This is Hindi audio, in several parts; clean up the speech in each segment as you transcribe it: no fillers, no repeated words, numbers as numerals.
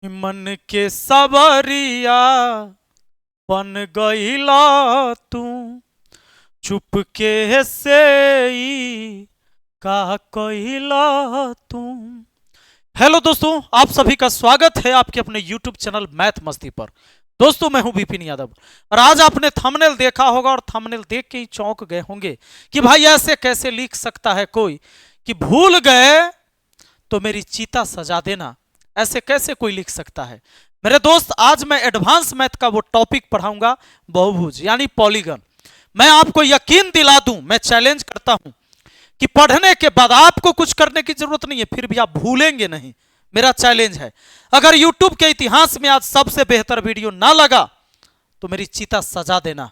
मन के सवरिया बन गईला तू, चुपके से ई का कईला तू। हेलो दोस्तों, आप सभी का स्वागत है आपके अपने YouTube चैनल मैथ मस्ती पर। दोस्तों, मैं हूं विपिन यादव और आज आपने थंबनेल देखा होगा और थंबनेल देख के ही चौंक गए होंगे कि भाई ऐसे कैसे लिख सकता है कोई कि भूल गए तो मेरी चीता सजा देना। ऐसे कैसे कोई लिख सकता है। मेरे दोस्त, आज मैं एडवांस मैथ का वो टॉपिक पढ़ाऊंगा, बहुभुज यानी पॉलीगन। मैं आपको यकीन दिला दूं, मैं चैलेंज करता हूं कि पढ़ने के बाद आपको कुछ करने की जरूरत नहीं है, फिर भी आप भूलेंगे नहीं। मेरा चैलेंज है, अगर YouTube के इतिहास में आज सबसे बेहतर वीडियो ना लगा तो मेरी चीता सजा देना।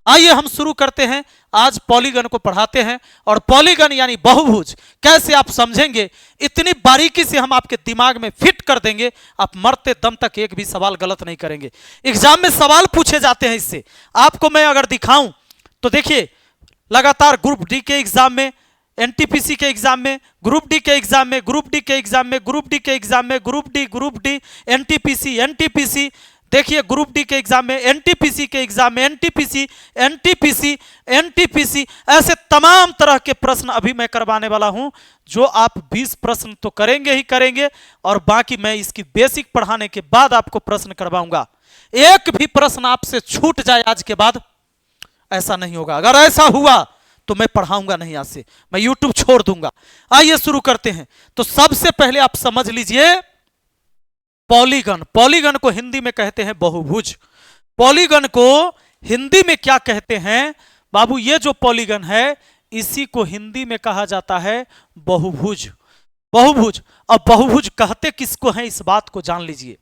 आइए हम शुरू करते हैं। आज पॉलीगन को पढ़ाते हैं और पॉलीगन यानी बहुभुज कैसे आप समझेंगे, इतनी बारीकी से हम आपके दिमाग में फिट कर देंगे, आप मरते दम तक एक भी सवाल गलत नहीं करेंगे। एग्जाम में सवाल पूछे जाते हैं इससे। आपको मैं अगर दिखाऊं तो देखिए, लगातार ग्रुप डी के एग्जाम में, एनटीपीसी के एग्जाम में, ग्रुप डी के एग्जाम में, ग्रुप डी के एग्जाम में, ग्रुप डी के एग्जाम में, ग्रुप डी, एनटीपीसी, एनटीपीसी, देखिए ग्रुप डी के एग्जाम में, एनटीपीसी के एग्जाम में, एनटीपीसी, एनटीपीसी, एनटीपीसी, ऐसे तमाम तरह के प्रश्न अभी मैं करवाने वाला हूं, जो आप 20 प्रश्न तो करेंगे ही करेंगे और बाकी मैं इसकी बेसिक पढ़ाने के बाद आपको प्रश्न करवाऊंगा। एक भी प्रश्न आपसे छूट जाए आज के बाद, ऐसा नहीं होगा। अगर ऐसा हुआ तो मैं पढ़ाऊंगा नहीं, आज से मैं YouTube छोड़ दूंगा। आइए शुरू करते हैं। तो सबसे पहले आप समझ लीजिए पॉलीगन। पॉलीगन को हिंदी में कहते हैं बहुभुज। पॉलीगन को हिंदी में क्या कहते हैं बाबू? ये जो पॉलीगन है इसी को हिंदी में कहा जाता है बहुभुज। बहुभुज। अब बहुभुज कहते किसको हैं, इस बात को जान लीजिए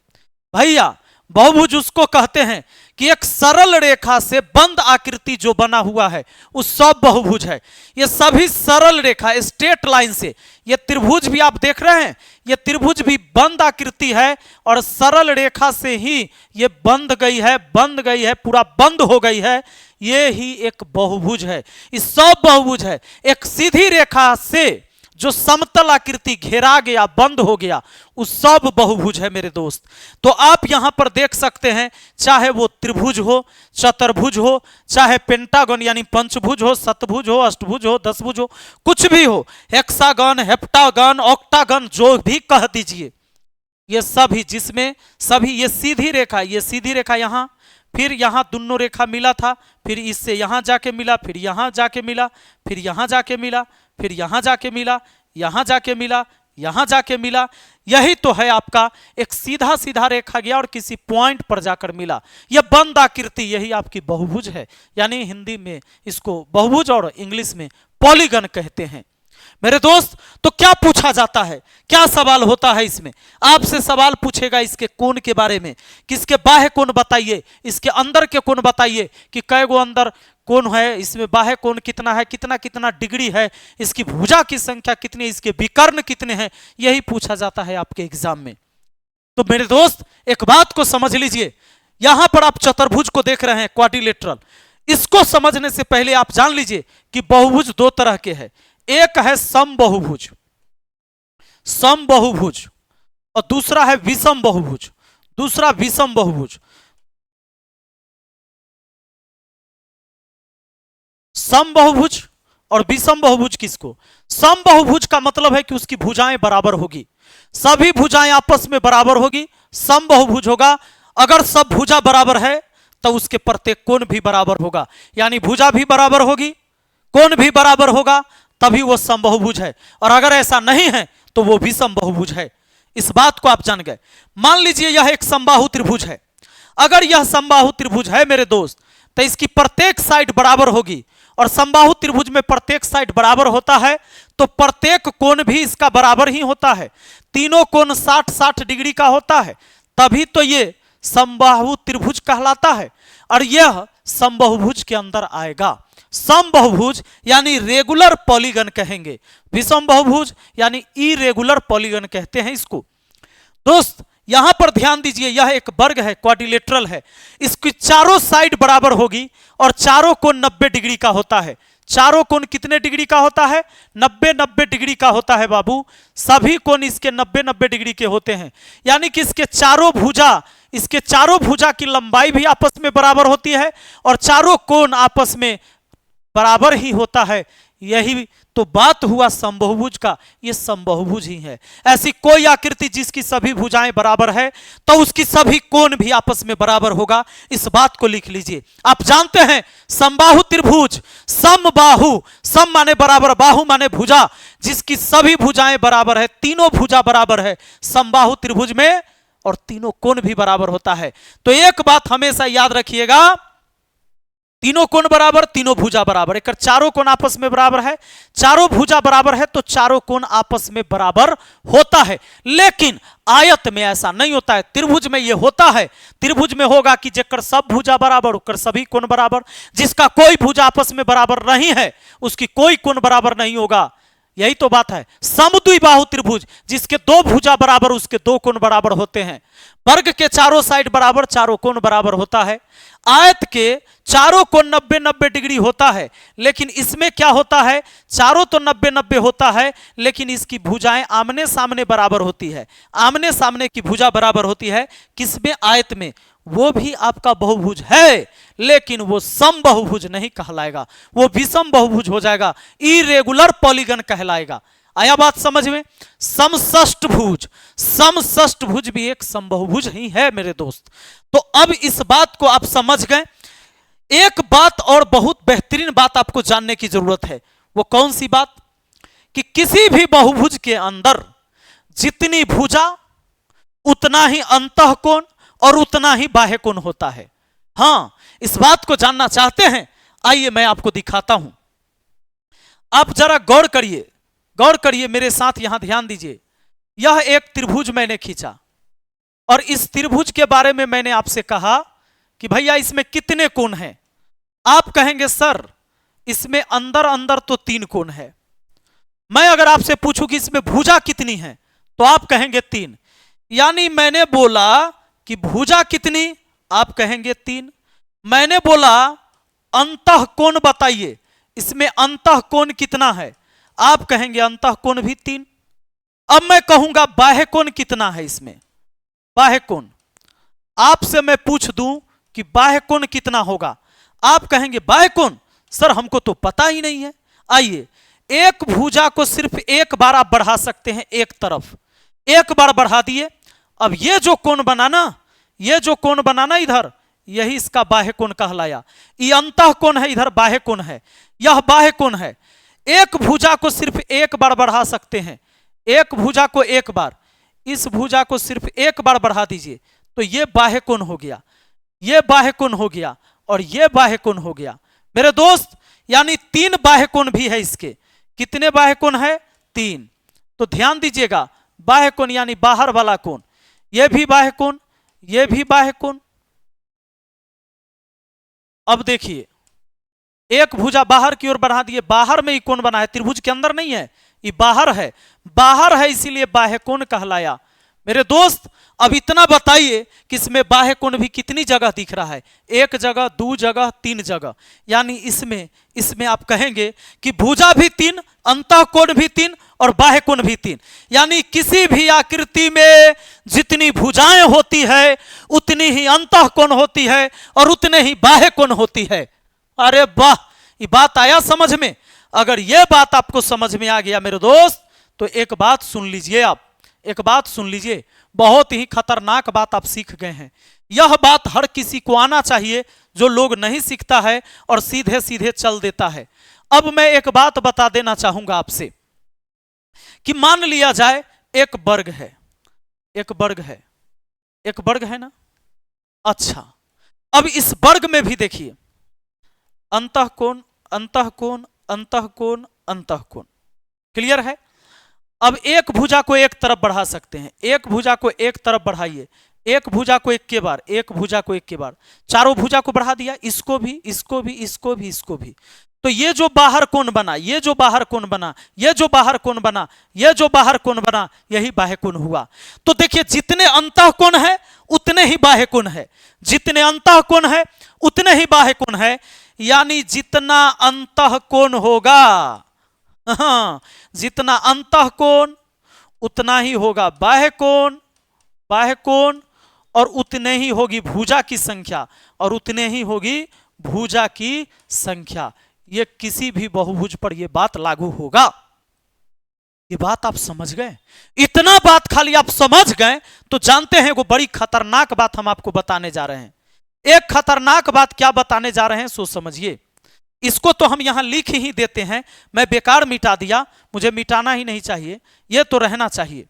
भैया। बहुभुज उसको कहते हैं कि एक सरल रेखा से बंद आकृति जो बना हुआ है उस सब बहुभुज है। ये सभी सरल रेखा, स्ट्रेट लाइन से, ये त्रिभुज भी आप देख रहे हैं, ये त्रिभुज भी बंद आकृति है और सरल रेखा से ही ये बंद गई है, पूरा बंद हो गई है। ये ही एक बहुभुज है। इस सब बहुभुज है। एक सीधी रेखा से जो समतल आकृति घेरा गया, बंद हो गया, उस सब बहुभुज है मेरे दोस्त। तो आप यहां पर देख सकते हैं, चाहे वो त्रिभुज हो, चतुर्भुज हो, चाहे पेंटागन यानी पंचभुज हो, सतभुज हो, अष्टभुज हो, दसभुज हो, कुछ भी हो, हेक्सागन, हेप्टागन, ऑक्टागन, जो भी कह दीजिए, ये सभी, जिसमें सभी ये सीधी रेखा, ये सीधी रेखा यहां, फिर यहां दोनों रेखा मिला था, फिर इससे यहां जाके मिला, फिर यहां जाके मिला, फिर यहां जाके मिला, फिर यहां जाके मिला, यहां जाके मिला, यहां जाके मिला। यही तो है आपका एक सीधा सीधा रेखा गया और किसी पॉइंट पर जाकर मिला। यह बंद आकृति, यही आपकी बहुभुज है। यानी हिंदी में इसको बहुभुज और इंग्लिश में पॉलीगन कहते हैं मेरे दोस्त। तो क्या पूछा जाता है, क्या सवाल होता है इसमें? आपसे सवाल पूछेगा इसके कोण के बारे में, किसके बाह्य कोण बताइए, इसके अंदर के कोण बताइए कि कै गो अंदर कोण है, इसमें बाह्य कोण कितना है, कितना कितना डिग्री है, इसकी भुजा की संख्या कितनी, इसके विकर्ण कितने हैं, यही पूछा जाता है आपके एग्जाम में। तो मेरे दोस्त एक बात को समझ लीजिए, यहां पर आप चतुर्भुज को देख रहे हैं, क्वाड्रिलेटरल। इसको समझने से पहले आप जान लीजिए कि बहुभुज दो तरह के हैं। एक है समबहुभुज, समबहुभुज, और दूसरा है विषम बहुभुज, दूसरा विषम बहुभुज। समबहुभुज और विषम बहुभुज किसको? समबहुभुज का मतलब है कि उसकी भुजाएं बराबर होगी, सभी भुजाएं आपस में बराबर होगी, समबहुभुज होगा। अगर सब भुजा बराबर है तो उसके प्रत्येक कोण भी बराबर होगा, यानी भुजा भी बराबर होगी, कोण भी बराबर होगा, तभी वो समबहुभुज है। और अगर ऐसा नहीं है तो वो विषम बहुभुज है। इस बात को आप जान गए। मान लीजिए यह एक समबाहु त्रिभुज है। अगर यह समबाहु त्रिभुज है मेरे दोस्त, तो इसकी प्रत्येक साइड बराबर होगी, और समबाहु त्रिभुज में प्रत्येक साइड बराबर होता है तो प्रत्येक कोण भी इसका बराबर ही होता है। तीनों कोण 60-60 डिग्री का होता है, तभी तो ये समबाहु त्रिभुज कहलाता है और यह समबहुभुज के अंदर आएगा। समबहुभुज यानी रेगुलर पॉलीगन कहेंगे, विषम बहुभुज यानी इरेगुलर पॉलीगन कहते हैं इसको। दोस्त यहां पर ध्यान दीजिए, यह एक वर्ग है, क्वाड्रिलेटरल है, इसकी चारों साइड बराबर होगी और चारों कोण 90 डिग्री का होता है। चारों कोण कितने डिग्री का होता है? 90-90 डिग्री का होता है बाबू। सभी कोण इसके 90-90 डिग्री के होते हैं, यानी कि इसके चारों भुजा की लंबाई भी आपस में बराबर होती है और चारों कोण आपस में बराबर ही होता है। यही तो बात हुआ समबाहुभुज का, ये समबाहुभुज ही है। ऐसी कोई आकृति जिसकी सभी भुजाएं बराबर है तो उसकी सभी कोण भी आपस में बराबर होगा, इस बात को लिख लीजिए। आप जानते हैं समबाहु त्रिभुज, समबाहु, सम माने बराबर, बाहु माने भुजा, जिसकी सभी भुजाएं बराबर है, तीनों भुजा बराबर है समबाहु त्रिभुज में, और तीनों कोण भी बराबर होता है। तो एक बात हमेशा याद रखिएगा, तीनों कोण बराबर, तीनों भुजा बराबर, एक चारों कोण आपस में बराबर है, चारों भुजा बराबर है तो चारों कोण आपस में बराबर होता है। लेकिन आयत में ऐसा नहीं होता है, त्रिभुज में यह होता है। त्रिभुज में होगा कि जेकर सब भुजा बराबर, उकर सभी कोण बराबर, जिसका कोई भुजा आपस में बराबर नहीं है उसकी कोई कोण बराबर नहीं होगा। यही तो बात है। समद्विबाहु त्रिभुज, जिसके दो भुजा बराबर उसके दो कोण बराबर होते हैं। वर्ग के चारों साइड बराबर, चारों कोण बराबर होता है। आयत के चारों कोण 90-90 डिग्री होता है, लेकिन इसमें क्या होता है, चारों तो 90-90 होता है लेकिन इसकी भुजाएं आमने सामने बराबर होती है, आमने सामने की भुजा बराबर होती है। किसमें? आयत में। वो भी आपका बहुभुज है लेकिन वो सम बहुभुज नहीं कहलाएगा, वो विषम बहुभुज हो जाएगा, इरेगुलर पॉलीगन कहलाएगा। आया बात समझ में? समषष्ठभुज, समषष्ठभुज भी एक समबाहुभुज ही है मेरे दोस्त। तो अब इस बात को आप समझ गए। एक बात और बहुत बेहतरीन बात आपको जानने की जरूरत है। वो कौन सी बात? कि किसी भी बहुभुज के अंदर जितनी भुजा उतना ही अंतःकोण और उतना ही बाह्य कोण होता है। हां, इस बात को जानना चाहते हैं? आइए मैं आपको दिखाता हूं। आप जरा गौर करिए, गौर करिए मेरे साथ, यहां ध्यान दीजिए। यह एक त्रिभुज मैंने खींचा और इस त्रिभुज के बारे में मैंने आपसे कहा कि भैया इसमें कितने कोण हैं। आप कहेंगे सर इसमें अंदर अंदर तो 3 कोण है। मैं अगर आपसे पूछूं कि इसमें भुजा कितनी है तो आप कहेंगे 3। यानी मैंने बोला कि भुजा कितनी, आप कहेंगे 3। मैंने बोला अंतःकोण बताइए, इसमें अंतःकोण कितना है, आप कहेंगे अंतःकोण भी 3। अब मैं कहूंगा बाह्य कोण कितना है इसमें, बाह्य कोण आपसे मैं पूछ दूं कि बाह्य कोण कितना होगा, आप कहेंगे बाह्य कोण सर हमको तो पता ही नहीं है। आइए, एक भुजा को सिर्फ एक बार आप बढ़ा सकते हैं, एक तरफ एक बार बढ़ा दिए। अब ये जो कोण बनाना, ये जो कोण बनाना इधर, यही इसका बाह्य कोण कहलाया। ये अंतःकोण है, इधर बाह्य कोण है, यह बाह्य कोण है। एक भुजा को सिर्फ एक बार बढ़ा सकते हैं, एक भुजा को एक बार, इस भुजा को सिर्फ एक बार बढ़ा दीजिए तो ये बाह्य कोण हो गया, ये बाह्य कोण हो गया और ये बाह्य कोण हो गया मेरे दोस्त। यानी 3 बाह्य कोण भी है इसके। कितने बाह्य कोण है? 3। तो ध्यान दीजिएगा, बाह्य कोण यानी बाहर वाला कोण, ये भी बाह्य कोण, ये भी बाह्य कोण। अब देखिए, एक भुजा बाहर की ओर बढ़ा दिए, बाहर में ही कोण बना है, त्रिभुज के अंदर नहीं है, ये बाहर है, बाहर है इसीलिए बाह्य कोण कहलाया। मेरे दोस्त अब इतना बताइए कि इसमें बाह्य कोण भी कितनी जगह दिख रहा है? 1 जगह, 2 जगह, 3 जगह। यानी इसमें आप कहेंगे कि भुजा भी 3, अंतःकोण भी 3 और बाह्य कोण भी 3। यानी किसी भी आकृति में जितनी भुजाएं होती है उतनी ही अंतःकोण होती है और उतने ही बाह्य कोण होती है। अरे वाह, ये बात आया समझ में? अगर यह बात आपको समझ में आ गया मेरे दोस्त तो एक बात सुन लीजिए, आप एक बात सुन लीजिए, बहुत ही खतरनाक बात आप सीख गए हैं। यह बात हर किसी को आना चाहिए, जो लोग नहीं सीखता है और सीधे सीधे चल देता है। अब मैं एक बात बता देना चाहूंगा आपसे कि मान लिया जाए एक वर्ग है, एक वर्ग है, एक वर्ग है ना। अच्छा, अब इस वर्ग में भी देखिए अंतःकोण, अंतःकोण, अंतःकोण, अंतःकोण। क्लियर है? अब एक भुजा को एक तरफ बढ़ा सकते हैं, एक भुजा को एक तरफ बढ़ाइए, एक भुजा को एक के बार, एक भुजा को एक के बार, चारों भुजा को बढ़ा दिया, इसको भी, इसको भी, इसको भी, इसको भी। तो ये जो बाहर कोण बना, ये जो बाहर कोण बना, ये जो बाहर कोण बना, ये जो बाहर कोण बना, यही बाह्य कोण हुआ। तो देखिए जितने अंतः कोण है उतने ही बाह्य कोण है, जितने अंतः कोण है उतने ही बाह्य कोण है। यानी जितना अंतः कोण होगा, हाँ, जितना अंतः कोण उतना ही होगा बाह्य कोण, बाह्य कोण, और उतने ही होगी भुजा की संख्या, और उतने ही होगी भुजा की संख्या। ये किसी भी बहुभुज पर यह बात लागू होगा। ये बात आप समझ गए? इतना बात खाली आप समझ गए तो जानते हैं वो बड़ी खतरनाक बात हम आपको बताने जा रहे हैं। एक खतरनाक बात क्या बताने जा रहे हैं सो समझिए। इसको तो हम यहां लिख ही देते हैं, मैं बेकार मिटा दिया, मुझे मिटाना ही नहीं चाहिए, यह तो रहना चाहिए।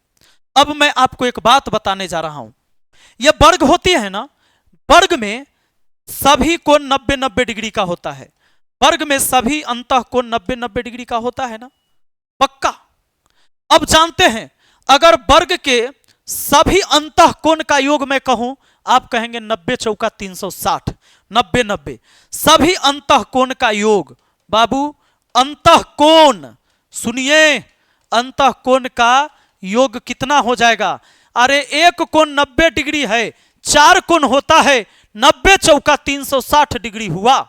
अब मैं आपको एक बात बताने जा रहा हूं। यह वर्ग होती है ना, वर्ग में सभी कोण 90-90 डिग्री का होता है। वर्ग में सभी अंतः कोण 90-90 डिग्री का होता है ना, पक्का। अब जानते हैं अगर वर्ग के सभी अंतः कोण का योग मैं कहूं, आप कहेंगे 90 चौका 360, 90-90 सभी अंतः कोण का योग। बाबू अंतः कोण सुनिए, अंतः कोण का योग कितना हो जाएगा? अरे एक कोण 90 डिग्री है, 4 कोण होता है, 90 चौका 360 डिग्री हुआ।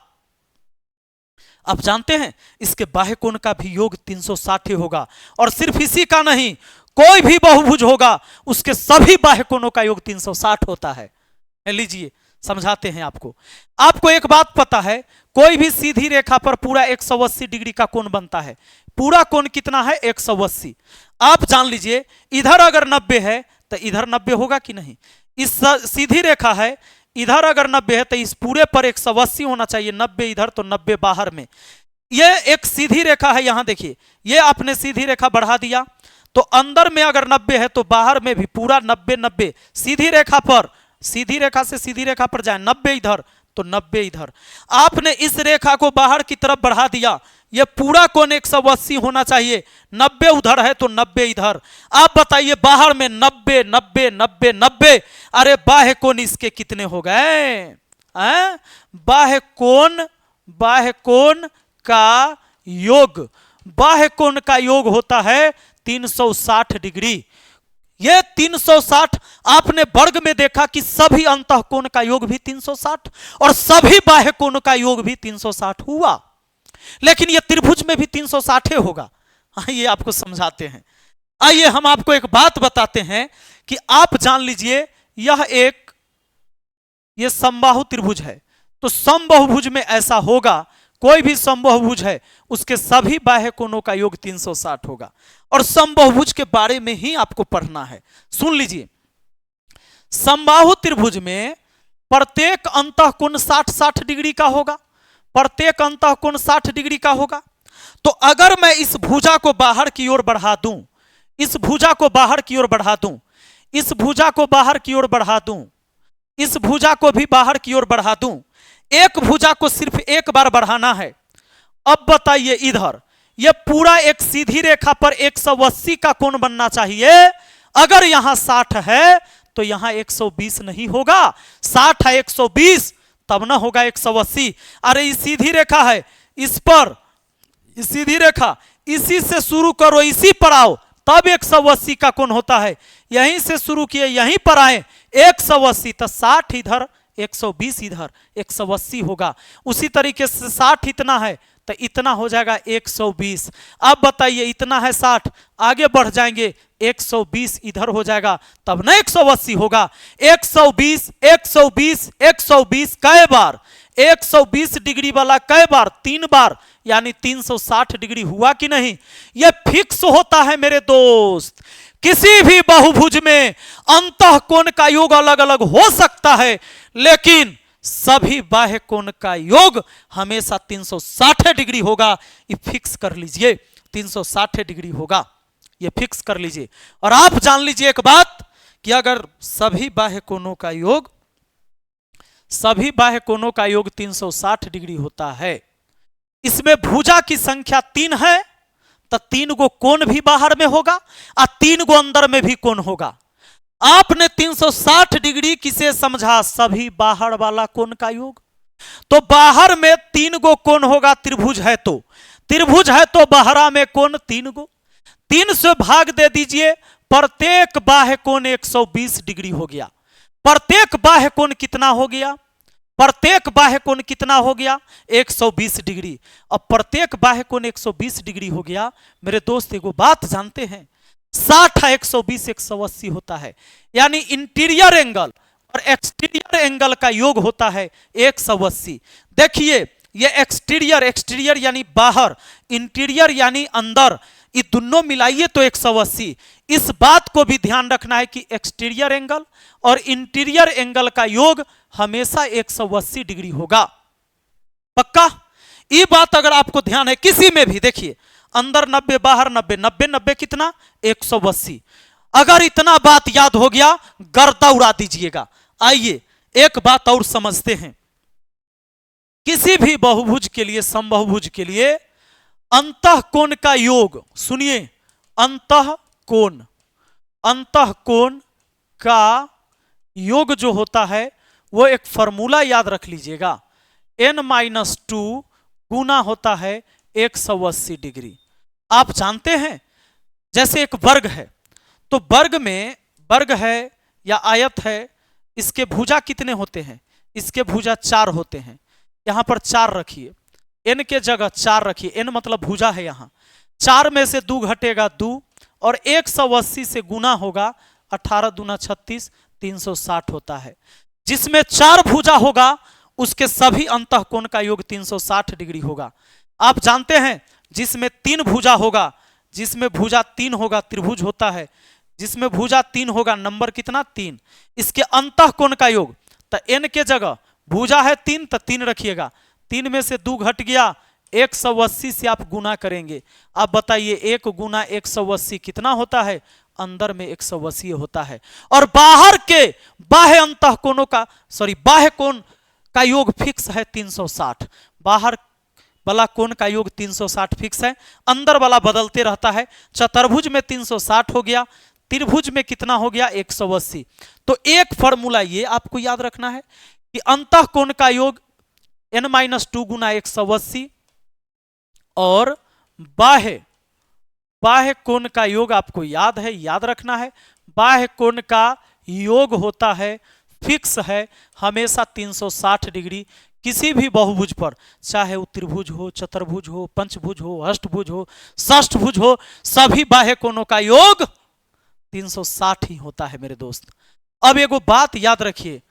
आप जानते हैं इसके बाह्य कोण का भी योग 360 ही होगा। और सिर्फ इसी का नहीं, कोई भी बहुभुज होगा उसके सभी बाह्य कोणों का योग 360 होता है। लीजिए समझाते हैं आपको। आपको एक बात पता है, कोई भी सीधी रेखा पर पूरा 180 डिग्री का कोण बनता है। पूरा कोण कितना है? 180। आप जान लीजिए इधर अगर 90 है तो इधर 90 होगा कि नहीं? इस सीधी रेखा है, इधर अगर 90 है तो इस पूरे पर 180 होना चाहिए। 90 इधर तो 90 बाहर में। ये एक सीधी रेखा है, यहां देखिए, ये आपने सीधी रेखा बढ़ा दिया तो अंदर में अगर 90 है तो बाहर में भी पूरा 90-90। सीधी रेखा पर, सीधी रेखा से सीधी रेखा पर जाए, 90 इधर तो 90 इधर। आपने इस रेखा को बाहर की तरफ बढ़ा दिया, ये पूरा कोण 180 होना चाहिए। 90 उधर है तो 90 इधर। आप बताइए बाहर में 90-90-90-90, अरे बाह्य कोण इसके कितने हो गए? बाह्य कोण का योग, बाह्य कोण का योग होता है 360 डिग्री। ये 360 आपने वर्ग में देखा कि सभी अंतः कोण का योग भी 360 और सभी बाह्य कोण का योग भी 360 हुआ। लेकिन ये त्रिभुज में भी 360 होगा। आइए आपको समझाते हैं। आइए हम आपको एक बात बताते हैं कि आप जान लीजिए ये समबाहु त्रिभुज है, तो समबाहुभुज में ऐसा होगा, कोई भी समबाहुभुज है उसके सभी बाह्य कोणों का योग 360 होगा। और समबाहुभुज के बारे में ही आपको पढ़ना है, सुन लीजिए। समबाहु त्रिभुज में प्रत्येक अंतः कोण 60-60 डिग्री का होगा, प्रत्येक अंतः कोण 60 डिग्री का होगा। तो अगर मैं इस भुजा को बाहर की ओर बढ़ा दूं, इस भुजा को बाहर की ओर बढ़ा दूं, इस भुजा को बाहर की ओर बढ़ा दूं, इस भुजा को भी बाहर की ओर बढ़ा दूं, एक भुजा को सिर्फ एक बार बढ़ाना है। अब बताइए इधर यह पूरा एक सीधी रेखा पर 180 का कोण बनना चाहिए। अगर यहां 60 है तो यहां 120 नहीं होगा। 60 है 120 तब ना होगा 180। अरे ये सीधी रेखा है, इस पर सीधी रेखा, इसी से शुरू करो, इसी पर आओ, तब 180 का कोण होता है। यहीं से शुरू किए यहीं पर आए 180, तो 60 इधर 120 इधर 180 होगा। उसी तरीके से 60 इतना है तो इतना हो जाएगा 120। अब बताइए इतना है 60, आगे बढ़ जाएंगे 120 इधर हो जाएगा, तब ना 180 होगा। 120 120 120 कै बार? 120 डिग्री वाला कै बार? 3 बार, यानी 360 डिग्री हुआ कि नहीं? यह फिक्स होता है मेरे दोस्त। किसी भी बहुभुज में अंतः कोण का योग अलग अलग हो सकता है, लेकिन सभी बाह्य कोण का योग हमेशा 360 डिग्री होगा। ये फिक्स कर लीजिए, 360 डिग्री होगा, ये फिक्स कर लीजिए। और आप जान लीजिए एक बात कि अगर सभी बाह्य कोणों का योग 360 डिग्री होता है, इसमें भुजा की संख्या 3 है तो 3 गो कोण भी बाहर में होगा और 3 गो अंदर में भी कोण होगा। आपने 360 डिग्री किसे समझा? सभी बाहर वाला कोण का योग। तो बाहर में 3 गो कोण होगा, त्रिभुज है तो बाहरा में कोण 3 गो, 3 से भाग दे दीजिए, प्रत्येक बाह्य कोण 120 डिग्री हो गया। प्रत्येक बाह्य कोण कितना हो गया? प्रत्येक बाह्य कोण कितना हो गया? 120 डिग्री। अब प्रत्येक बाह्य कोण 120 डिग्री हो गया। मेरे दोस्त एगो बात जानते हैं, 60 120 180 होता है, यानी इंटीरियर एंगल और एक्सटीरियर एंगल का योग होता है 180। देखिए ये एक्सटीरियर यानी बाहर, इंटीरियर यानी अंदर, ये दोनों मिलाइए तो 180। इस बात को भी ध्यान रखना है कि एक्सटीरियर एंगल और इंटीरियर एंगल का योग हमेशा 180 डिग्री होगा। पक्का? ये बात अगर आपको ध्यान है किसी में भी, देखिए अंदर 90 बाहर 90, 90 90 कितना? 180। अगर इतना बात याद हो गया गर्दा उड़ा दीजिएगा। आइए एक बात और समझते हैं, किसी भी बहुभुज के लिए, समबाहुभुज के लिए अंतःकोण का योग, सुनिए, अंतःकोण का योग जो होता है वो एक फॉर्मूला याद रख लीजिएगा, n-2 गुना होता है 180 डिग्री। आप जानते हैं जैसे एक वर्ग है, तो वर्ग में, वर्ग है या आयत है, इसके भुजा कितने होते हैं? इसके भुजा 4 होते हैं। यहां पर 4 रखिए, n के जगह 4 रखिए, n मतलब भुजा है। यहां 4 में से 2 घटेगा 2 और 180 से गुना होगा, 18 दूना 36, 360 होता है। जिसमें 4 भुजा होगा उसके सभी अंतःकोण का योग 360 डिग्री होगा। आप जानते हैं जिसमें 3 भुजा होगा, जिसमें भुजा 3 होगा त्रिभुज होता है, जिसमें भुजा 3 होगा नंबर कितना? 3। इसके अंतःकोण का योग, तो n के जगह भुजा है 3 तो 3 रखिएगा, 3 में से 2 घट गया, 180 से आप गुना करेंगे। आप बताइए 1 गुना 180 कितना होता है? अंदर में 180 होता है। और बाहर के बाह्य अंतःकोणों का, सॉरी बाह्य कोण का योग फिक्स है 360। बाहर वाला कोण का योग 360 फिक्स है, अंदर वाला बदलते रहता है। चतुर्भुज में 360 हो गया, त्रिभुज में कितना हो गया? 180। तो एक फॉर्मूला ये आपको याद रखना है कि अंतःकोण का योग n-2 गुना 180 और बाह्य कोण का योग आपको याद है, याद रखना है। बाह्य कोण का योग होता है, फिक्स है, हमेशा 360 डिग्री। किसी भी बहुभुज पर, चाहे वो त्रिभुज हो, चतुर्भुज हो, पंचभुज हो, अष्टभुज हो, षष्ठभुज हो, सभी बाह्य कोणों का योग 360 ही होता है मेरे दोस्त। अब एगो बात याद रखिए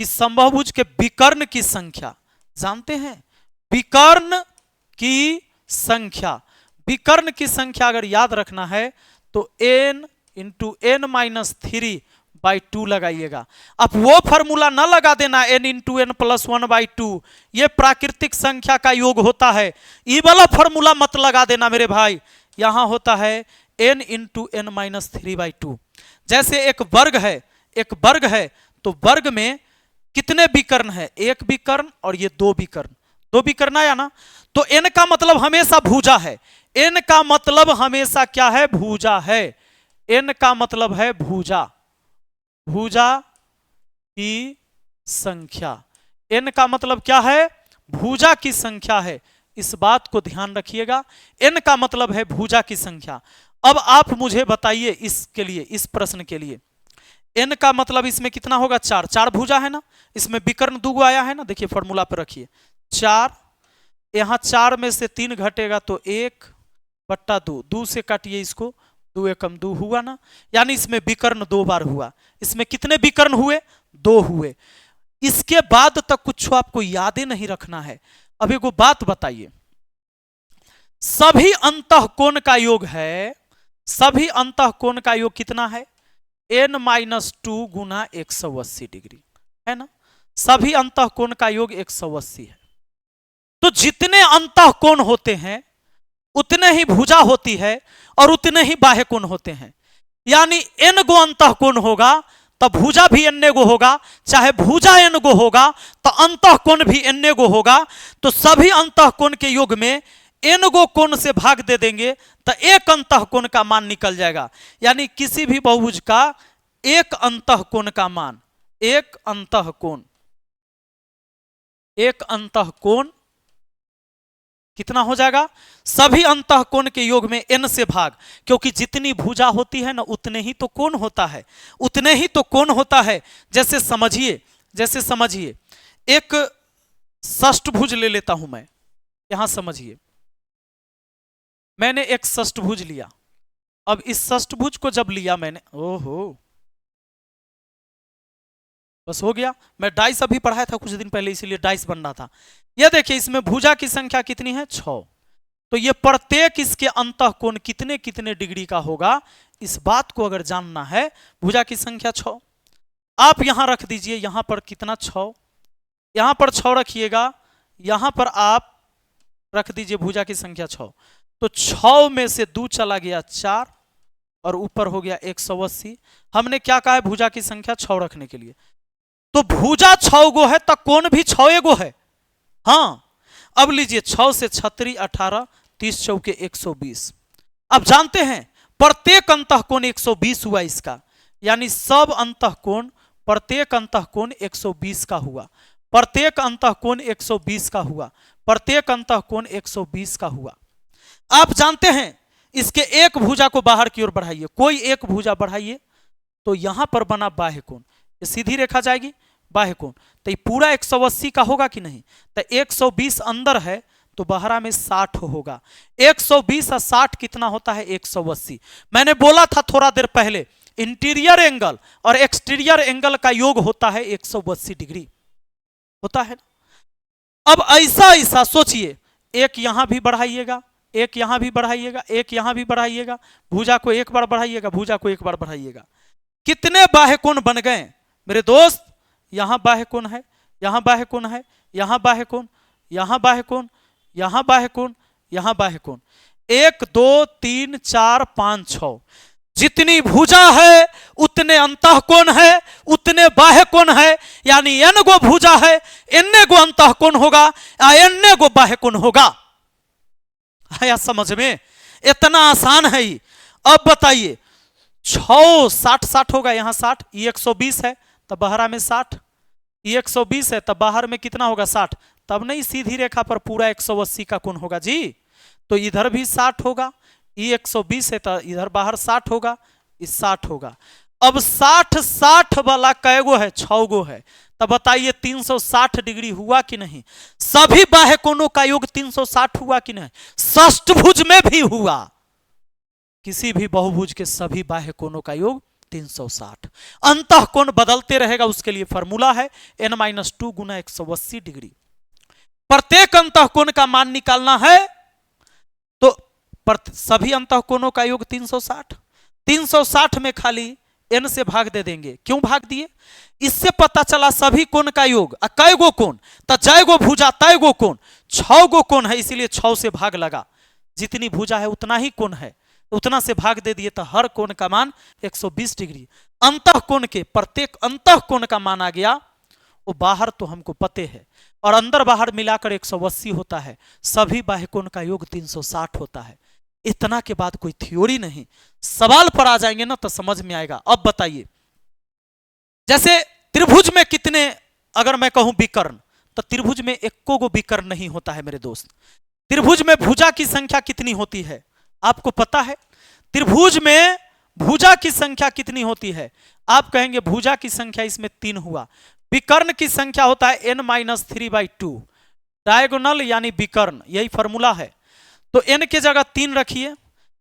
कि समबाहुभुज के विकर्ण की संख्या जानते हैं? विकर्ण की संख्या, विकर्ण की संख्या अगर याद रखना है तो n × n-3/2 लगाइएगा। अब वो फॉर्मूला ना लगा देना n × n + 1/2, ये प्राकृतिक संख्या का योग होता है। ये वाला फॉर्मूला मत लगा देना मेरे भाई, यहां होता है n × n-3/2। जैसे एक वर्ग है, एक वर्ग है तो वर्ग में कितने विकर्ण है? 1 विकर्ण और ये 2 विकर्ण, 2 विकर्ण आया ना। तो n का मतलब हमेशा भुजा है, n का मतलब हमेशा क्या है? भुजा है। n का मतलब है भुजा, भुजा की संख्या। n का मतलब क्या है? भुजा की संख्या है। इस बात को ध्यान रखिएगा, n का मतलब है भुजा की संख्या। अब आप मुझे बताइए इसके लिए, इस प्रश्न के लिए n का मतलब इसमें कितना होगा? 4, 4 भुजा है ना, इसमें विकर्ण 2 आया है ना। देखिए फॉर्मूला पर रखिए, 4, यहां 4 में से 3 घटेगा तो 1/2, 2 से काटिए इसको, 2 एकम 2 हुआ ना, यानी इसमें विकर्ण 2 बार हुआ। इसमें कितने विकर्ण हुए? 2 हुए। इसके बाद तक कुछ आपको याद ही नहीं रखना है। अब एगो बात बताइए, सभी अंतःकोण का योग है, सभी अंतःकोण का योग कितना है? n-2 गुना 180 डिग्री है ना। सभी अंतःकोण का योग 180 है। तो जितने अंतःकोण होते हैं उतने ही भुजा होती है और उतने ही बाह्य कोण होते हैं। यानी n गो अंतःकोण होगा तो भुजा भी n गो होगा, चाहे भुजा n गो होगा तो अंतःकोण भी n गो होगा। तो सभी अंतःकोण के योग में n गो कोण से भाग दे देंगे तो एक अंतःकोण का मान निकल जाएगा। यानी किसी भी बहुभुज का एक अंतःकोण का मान, एक अंतःकोण एक अंतःकोण कितना हो जाएगा, सभी अंतःकोण के योग में n से भाग, क्योंकि जितनी भुजा होती है ना उतने ही तो कोण होता है, उतने ही तो कोण होता है। जैसे समझिए एक षष्ठभुज ले लेता हूं मैं, यहां समझिए मैंने एक षष्ठभुज लिया। अब इस षष्ठभुज को जब लिया मैंने, ओहो बस हो गया, मैं डाइस अभी पढ़ाया था कुछ दिन पहले इसीलिए डाइस बन रहा था। यह देखिए इसमें भुजा की संख्या कितनी है, 6। तो ये प्रत्येक इसके अंतःकोण कितने कितने डिग्री का होगा, इस बात को अगर जानना है, भुजा की संख्या 6 आप यहां रख दीजिए। यहां पर कितना 6, यहां पर 6 रखिएगा, यहां पर आप रख दीजिए भुजा की संख्या 6। तो 6 में से 2 चला गया 4 और ऊपर हो गया 180। हमने क्या कहा है भुजा की संख्या 6 रखने के लिए, तो भुजा 6 गो है तो कोण भी 6 गो है। हाँ अब लीजिए 6 से 36 18 30 चौके 120। अब जानते हैं प्रत्येक अंतःकोण 120 हुआ इसका, यानी सब अंतःकोण प्रत्येक अंतःकोण 120 का हुआ, प्रत्येक अंतःकोण 120 का हुआ, प्रत्येक अंतःकोण 120 का हुआ। आप जानते हैं इसके एक भुजा को बाहर की ओर बढ़ाइए, कोई एक भुजा बढ़ाइए तो यहां पर बना बाह्य कोण, ये सीधी रेखा जाएगी बाह्य कोण, तो ये पूरा 180 का होगा कि नहीं, तो 120 अंदर है तो बाहरा में 60 होगा। 120 और 60 कितना होता है, 180। मैंने बोला था थोड़ा देर पहले इंटीरियर एंगल और एक्सटीरियर एंगल का योग होता है 180 डिग्री होता है ना। अब ऐसा ऐसा सोचिए, एक यहां भी बढ़ाइएगा, एक यहां भी बढ़ाइएगा, एक यहां भी बढ़ाइएगा, भुजा को एक बार बढ़ाइएगा, भुजा को एक बार बढ़ाइएगा, कितने बाह्य कोण बन गए मेरे दोस्त। यहां बाह्य कोण है, यहां बाह्य कोण है, यहां बाह्य कोण, यहां बाह्य कोण, यहां बाह्य कोण, यहां बाह्य कोण, 1 2 3 4 5 6। जितनी भुजा है उतने अंतःकोण है, उतने बाह्य कोण है, यानी n गो भुजा है n गो अंतःकोण होगा या n गो बाह्य कोण होगा। आया समझ में, इतना आसान है ही। अब बताइए 6 60 60 होगा, यहां 60, ये 120 है तब बाहर में 60, ये 120 है तब बाहर में कितना होगा 60, तब नहीं सीधी रेखा पर पूरा 180 का कोण होगा जी। तो इधर भी 60 होगा, ये 120 है तो इधर बाहर 60 होगा, इस 60 होगा। अब 60 60 वाला कै गो है, 6 गो है, तब बताइए 360 डिग्री हुआ कि नहीं। सभी बाह्य कोणों का योग 360 हुआ कि नहीं, षष्ठभुज में भी हुआ, किसी भी बहुभुज के सभी बाह्य कोणों का योग 360। अंतःकोण बदलते रहेगा, उसके लिए फॉर्मूला है n-2 गुना 180 डिग्री। प्रत्येक अंतःकोण का मान निकालना है तो सभी अंतःकोणों का योग 360, 360 में खाली n से भाग दे देंगे। क्यों भाग दिए, इससे पता चला सभी कोण का योग कै गो कोण, तो जय गो भुजा तय गो कोण, 6 गो कोण है इसीलिए 6 से भाग लगा, जितनी भुजा है उतना ही कोण है, उतना से भाग दे दिए तो हर कोण का मान 120 डिग्री। अंतःकोण के प्रत्येक अंतःकोण का मान आ गया, वो बाहर तो हमको पते है और अंदर बाहर मिलाकर 180 होता है, सभी बाह्य कोण का योग 360 होता है। इतना के बाद कोई थ्योरी नहीं, सवाल पर आ जाएंगे ना तो समझ में आएगा। अब बताइए जैसे त्रिभुज में कितने, अगर मैं कहूं विकर्ण, तो त्रिभुज में एको गो विकर्ण नहीं होता है मेरे दोस्त। त्रिभुज में भुजा की संख्या कितनी होती है आपको पता है, त्रिभुज में भुजा की संख्या कितनी होती है, आप कहेंगे भुजा की संख्या इसमें 3 हुआ, विकर्ण की संख्या होता है n-3/2, डायगोनल यानी विकर्ण, यही फॉर्मूला है। तो n के जगह 3 रखिए,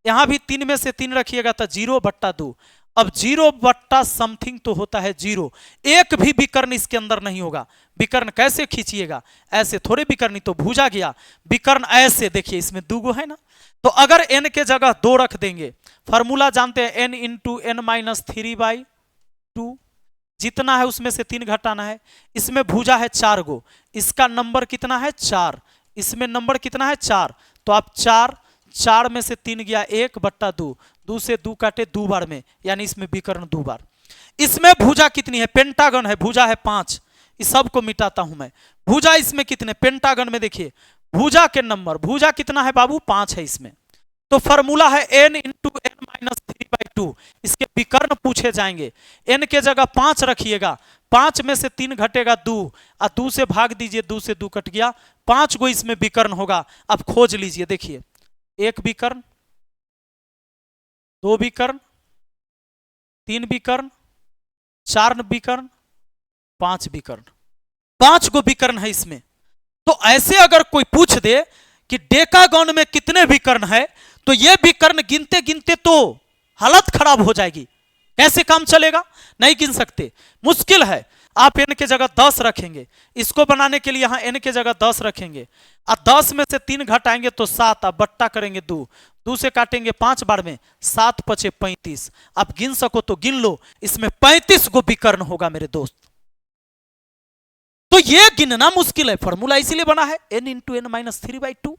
यहां भी 3 में से 3 रखिएगा तो 0/2। अब 0 समथिंग तो होता है 0, एक भी विकर्ण इसके अंदर नहीं होगा। विकर्ण कैसे खींचिएगा, ऐसे थोड़े विकर्ण, तो भुजा गया, विकर्ण ऐसे देखिए इसमें 2 गो है ना, तो अगर n के जगह 2 रख देंगे, फॉर्मूला जानते हैं n × n-3/2, जितना है उसमें से 3 घटाना है। इसमें भुजा है 4 गो, इसका नंबर कितना है 4, इसमें नंबर कितना है 4, तो आप 4 में से 3 गया 1/2, 2 से 2 काटे 2 बार में, यानी इसमें विकर्ण 2 बार। इसमें भुजा कितनी है, पेंटागन है, भुजा है 5, इस सब को मिटाता हूं मैं। भुजा इसमें कितने, पेंटागन में देखिए भुजा के नंबर, भुजा कितना है बाबू 5 है इसमें, तो फॉर्मूला है n इंटू एन माइनस 3/2। इसके विकर्ण पूछे जाएंगे। n के जगह 5 रखिएगा, 5 में से 3 घटेगा 2, और 2 से भाग दीजिए, 2 से 2 कट गया, 5 गो इसमें विकर्ण होगा। अब खोज लीजिए, देखिए 1 विकर्ण, 2 विकर्ण, 3 विकर्ण, 4 विकर्ण, 5 विकर्ण, 5 गो विकर्ण है इसमें। तो ऐसे अगर कोई पूछ दे कि डेकागॉन में कितने विकर्ण है, तो ये विकर्ण गिनते गिनते तो हालत खराब हो जाएगी। कैसे काम चलेगा? नहीं गिन सकते, मुश्किल है। आप n के जगह 10 रखेंगे, इसको बनाने के लिए यहां n के जगह 10 रखेंगे, और 10 में से 3 घटाएंगे तो 7, अब बट्टा करेंगे 2, 2 से काटेंगे 5 बार में, 7 पचे 35। आप गिन सको तो गिन लो, इसमें 35 गो विकर्ण होगा मेरे दोस्त। तो ये गिनना मुश्किल है, फॉर्मूला इसीलिए बना है n इंटू एन माइनस 3/2।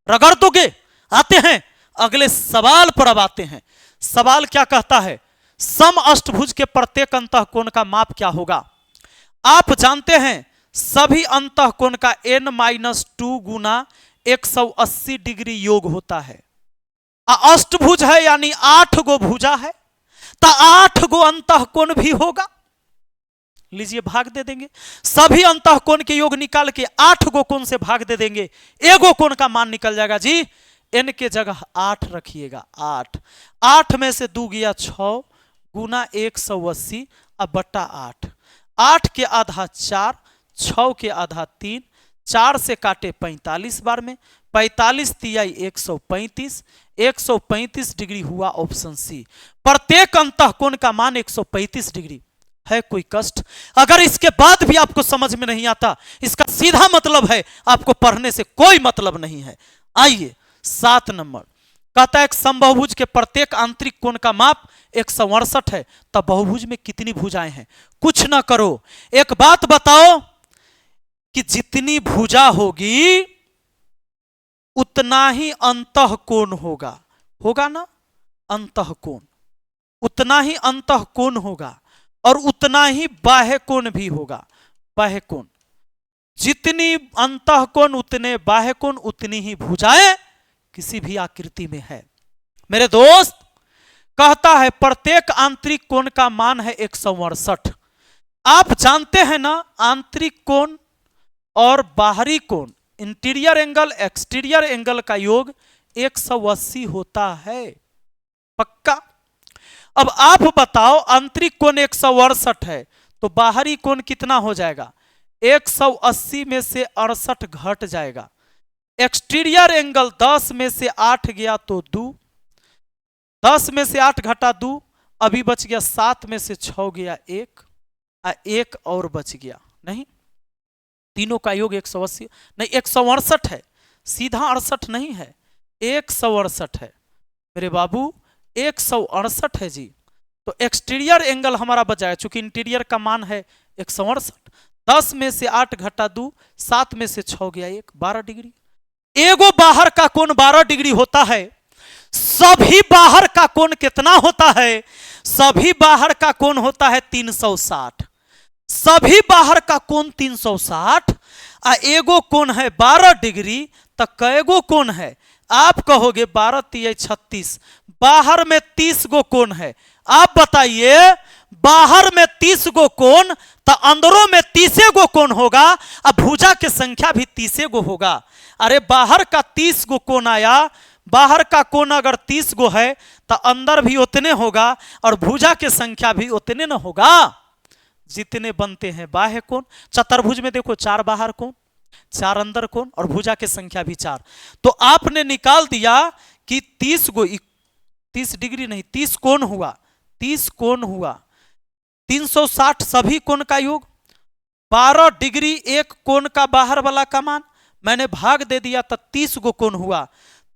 रगड़ दोगे। आते हैं अगले सवाल पर। अब आते हैं, सवाल क्या कहता है, सम अष्टभुज के प्रत्येक अंतःकोण का माप क्या होगा? आप जानते हैं सभी अंतःकोण का n-2 गुना 180 डिग्री योग होता है। अष्टभुज है यानी 8 गो भुजा है, तो 8 गो अंतःकोण भी होगा। लीजिए भाग दे देंगे, सभी अंतःकोण के योग निकाल के 8 गो कोण से भाग दे देंगे, एगो कोण का मान निकल जाएगा जी। n के जगह 8 रखिएगा, 8, 8 में से 2 गया 6 गुना 180 अब बट्टा 8, 8 के आधा 4, 6 के आधा 3, 4 से काटे 45 बार में, 45 तिहाई 135, 135 डिग्री हुआ ऑप्शन सी। प्रत्येक अंतःकोण का मान 135 डिग्री है। कोई कष्ट? अगर इसके बाद भी आपको समझ में नहीं आता, इसका सीधा मतलब है आपको पढ़ने से कोई मतलब नहीं है। आइए 7 नंबर कहता है एक समबाहुभुज के प्रत्येक आंतरिक कोण का माप 168 है, तब बहुभुज में कितनी भुजाएं हैं? कुछ ना करो, एक बात बताओ कि जितनी भुजा होगी उतना ही अंतःकोण होगा। होगा ना? अंतःकोण उतना ही अंतःकोण होगा और उतना ही बाह्य कोण भी होगा। बाह्य कोण जितनी अंतःकोण उतने बाह्य कोण, उतनी ही भुजाएं किसी भी आकृति में है। मेरे दोस्त कहता है प्रत्येक आंतरिक कोण का मान है 168। आप जानते हैं ना आंतरिक कोण और बाहरी कोण, इंटीरियर एंगल एक्सटीरियर एंगल का योग 180 होता है, पक्का। अब आप बताओ आंतरिक कोण 168 है तो बाहरी कोण कितना हो जाएगा? 180 में से 68 घट जाएगा। एक्सटीरियर एंगल 10 में से 8 गया तो 2, 10 में से 8 घटा 2, अभी बच गया 7 में से 6 गया 1, 1 और बच गया। नहीं, तीनों का योग 180 नहीं 168 है, सीधा 68 नहीं है, 168 है मेरे बाबू, 168 है जी। तो एक्सटीरियर एंगल हमारा बच जाएगा, चूंकि इंटीरियर का मान है 168, 10 में से 8 घटा 2, 7 में से 6 गया 1, 12 डिग्री। एगो बाहर का कोण 12 डिग्री होता है। सभी बाहर का कोण कितना होता है? सभी बाहर का कोण होता है 360। सभी बाहर का कोण 360 आ एगो कोण है 12 डिग्री, तो कैगो कोण है? आप कहोगे 12 तिहाई 36, बाहर में 30 गो कोण है। आप बताइए बाहर में 30 गो कोण तो अंदरों में 30 गो कोण होगा, अब भुजा की संख्या भी 30 गो होगा। अरे बाहर का 30 गो कोण आया, बाहर का कोण अगर 30 गो है तो अंदर भी उतने होगा और भुजा की संख्या भी उतने न होगा जितने बनते हैं बाह्य कोण। चतुर्भुज में देखो 4 बाहर कोण, 4 अंदर कोण और भुजा की संख्या भी 4। तो आपने निकाल दिया कि 30 गो 30 डिग्री नहीं 30 कोण हुआ, 30 कोण हुआ, 360 सभी कोण का योग, 12 डिग्री एक कोण का बाहर वाला का मान, मैंने भाग दे दिया तो 30 गो कोण हुआ।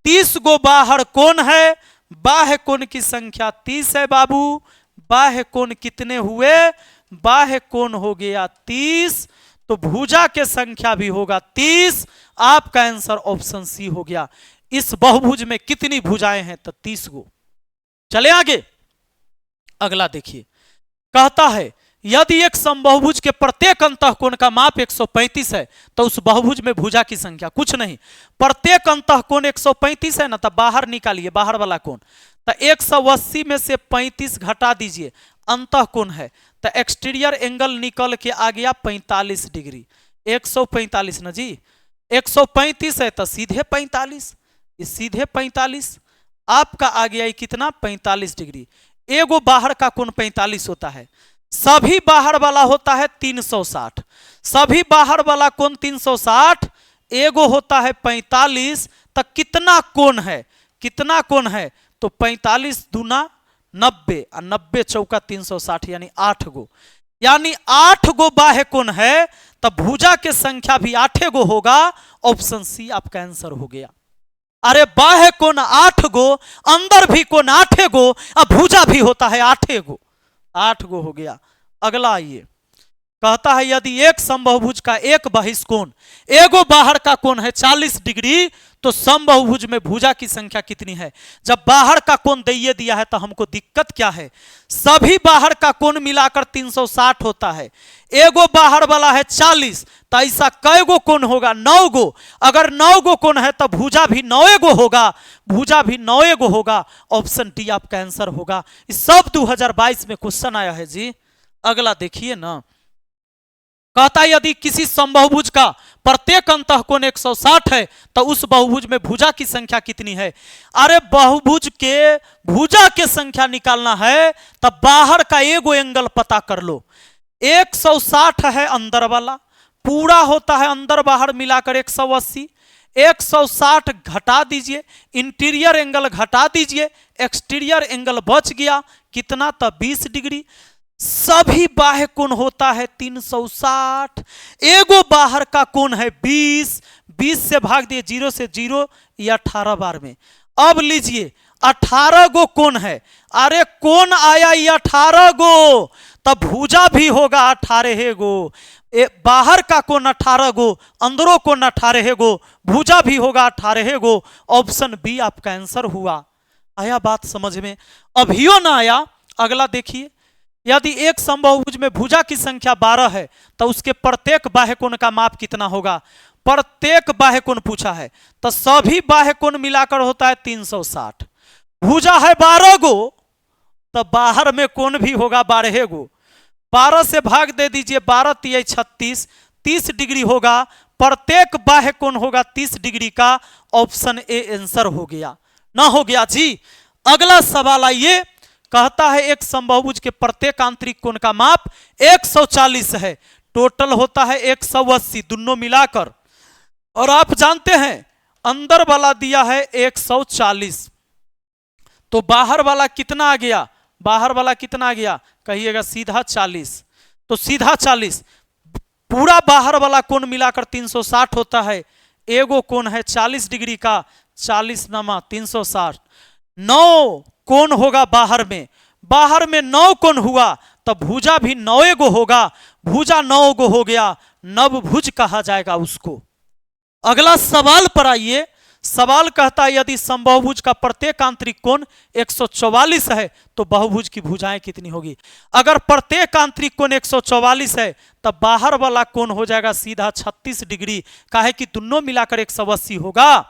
30 गो बाहर कोण है, बाह्य कोण की संख्या 30 है बाबू। बाह्य कोण कितने हुए? बाह्य कोण हो गया 30, तो भुजा के संख्या भी होगा 30। आपका आंसर ऑप्शन सी हो गया। इस बहुभुज में कितनी भुजाएं हैं? तो 30 गो। चले आगे, अगला देखिए, कहता है यदि एक समबाहुभुज के प्रत्येक अंतःकोण का माप 135 है तो उस बहुभुज में भुजा की संख्या कुछ नहीं, प्रत्येक अंतःकोण 135 है ना, तो बाहर निकालिए बाहर वाला कोण, तो 180 में से 35 घटा दीजिए, अंतःकोण है तो एक्सटीरियर एंगल निकल के आ गया 45 डिग्री। 145 ना जी, 135 है तो सीधे 45, ये सीधे 45 आपका आ गया कितना 45 डिग्री। एगो बाहर का कोण 45 होता है, सभी बाहर वाला होता है 360, सभी बाहर वाला कोण 360, एगो होता है 45, तो कितना कोण है, कितना कोण है, तो 45 दूना 90 और 90 चौका 360 यानी 8 गो, यानी 8 गो बाह्य कोण है, तब भुजा के संख्या भी 8 गो होगा। ऑप्शन सी आपका आंसर हो गया। अरे बाह्य कोण 8 गो, अंदर भी कोण 8 गो, अब भुजा भी होता है 8 गो, 8 गो हो गया। अगला आइए, कहता है यदि एक समबाहुभुज का एक बहिष्कोण एगो बाहर का कोण है 40 डिग्री, तो समबाहुभुज में भुजा की संख्या कितनी है। जब बाहर का कोण दे दिया है तो हमको दिक्कत क्या है, सभी बाहर का कोण मिलाकर 360 होता है, एगो बाहर वाला है 40, तो ऐसा कै गो कोण होगा 9 गो, अगर 9 गो कोण है तो भुजा भी 9 गो होगा, भुजा भी 9 गो होगा। ऑप्शन डी आपका आंसर होगा। इस सब 2022 में क्वेश्चन आया है जी। अगला देखिए ना, कहता है यदि किसी समबाहुभुज का प्रत्येक अंतःकोण 160 है तो उस बहुभुज में भुजा की संख्या कितनी है। अरे बहुभुज के भुजा के संख्या निकालना है तब बाहर का एगो एंगल पता कर लो। 160 है अंदर वाला, पूरा होता है अंदर बाहर मिलाकर 180, 160 घटा दीजिए, इंटीरियर एंगल घटा दीजिए, एक्सटीरियर एंगल बच गया कितना, तब 20 डिग्री। सभी बाह्य कोण होता है 360, एगो बाहर का कोण है 20, 20 से भाग दिए 0 से 0, ये 18 बार में। अब लीजिए 18 गो कोण है, अरे कोण आया ये 18 गो, तब भुजा भी होगा 18 गो। बाहर का कोण 18 गो, अंदरों कोण 18 गो, भुजा भी होगा 18 गो। ऑप्शन बी आपका आंसर हुआ। आया बात समझ में? अभियो ना आया? अगला देखिए, यदि एक समबाहुभुज में भुजा की संख्या 12 है तो उसके प्रत्येक बाह्य कोण का माप कितना होगा। प्रत्येक बाह्य कोण पूछा है तो सभी बाह्य कोण मिलाकर होता है 360, भुजा है 12 गो, तो बाहर में कोण भी होगा 12 गो, 12 से भाग दे दीजिए, 12 तिया 36, 30 डिग्री होगा, प्रत्येक बाह्य कोण होगा 30 डिग्री का। ऑप्शन ए आंसर हो गया। ना हो गया जी। अगला सवाल आइए, कहता है एक समबाहुभुज के प्रत्येक आंतरिक कोण का माप 140 है, टोटल होता है 180 दोनों मिलाकर, और आप जानते हैं अंदर वाला दिया है 140, तो बाहर वाला कितना आ गया, बाहर वाला कितना आ गया, कहिएगा सीधा 40, तो सीधा 40, पूरा बाहर वाला कोण मिलाकर 360 होता है, एगो कोण है 40 डिग्री का, 40 नमा 360, 9 कोण होगा बाहर में, बाहर में 9 कोण हुआ तो भुजा भी 9 गो होगा, भुजा 9 गो हो गया, नवभुज कहा जाएगा उसको। अगला सवाल पर आइए, सवाल कहता है यदि समबाहुभुज का प्रत्येक आंतरिक कोण 144 है तो बहुभुज की भुजाएं कितनी होगी। अगर प्रत्येक आंतरिक कोण 144 है तब बाहर वाला कोण हो जाएगा सीधा 36 डिग्री, काहे कि दोनों मिलाकर 180 होगा।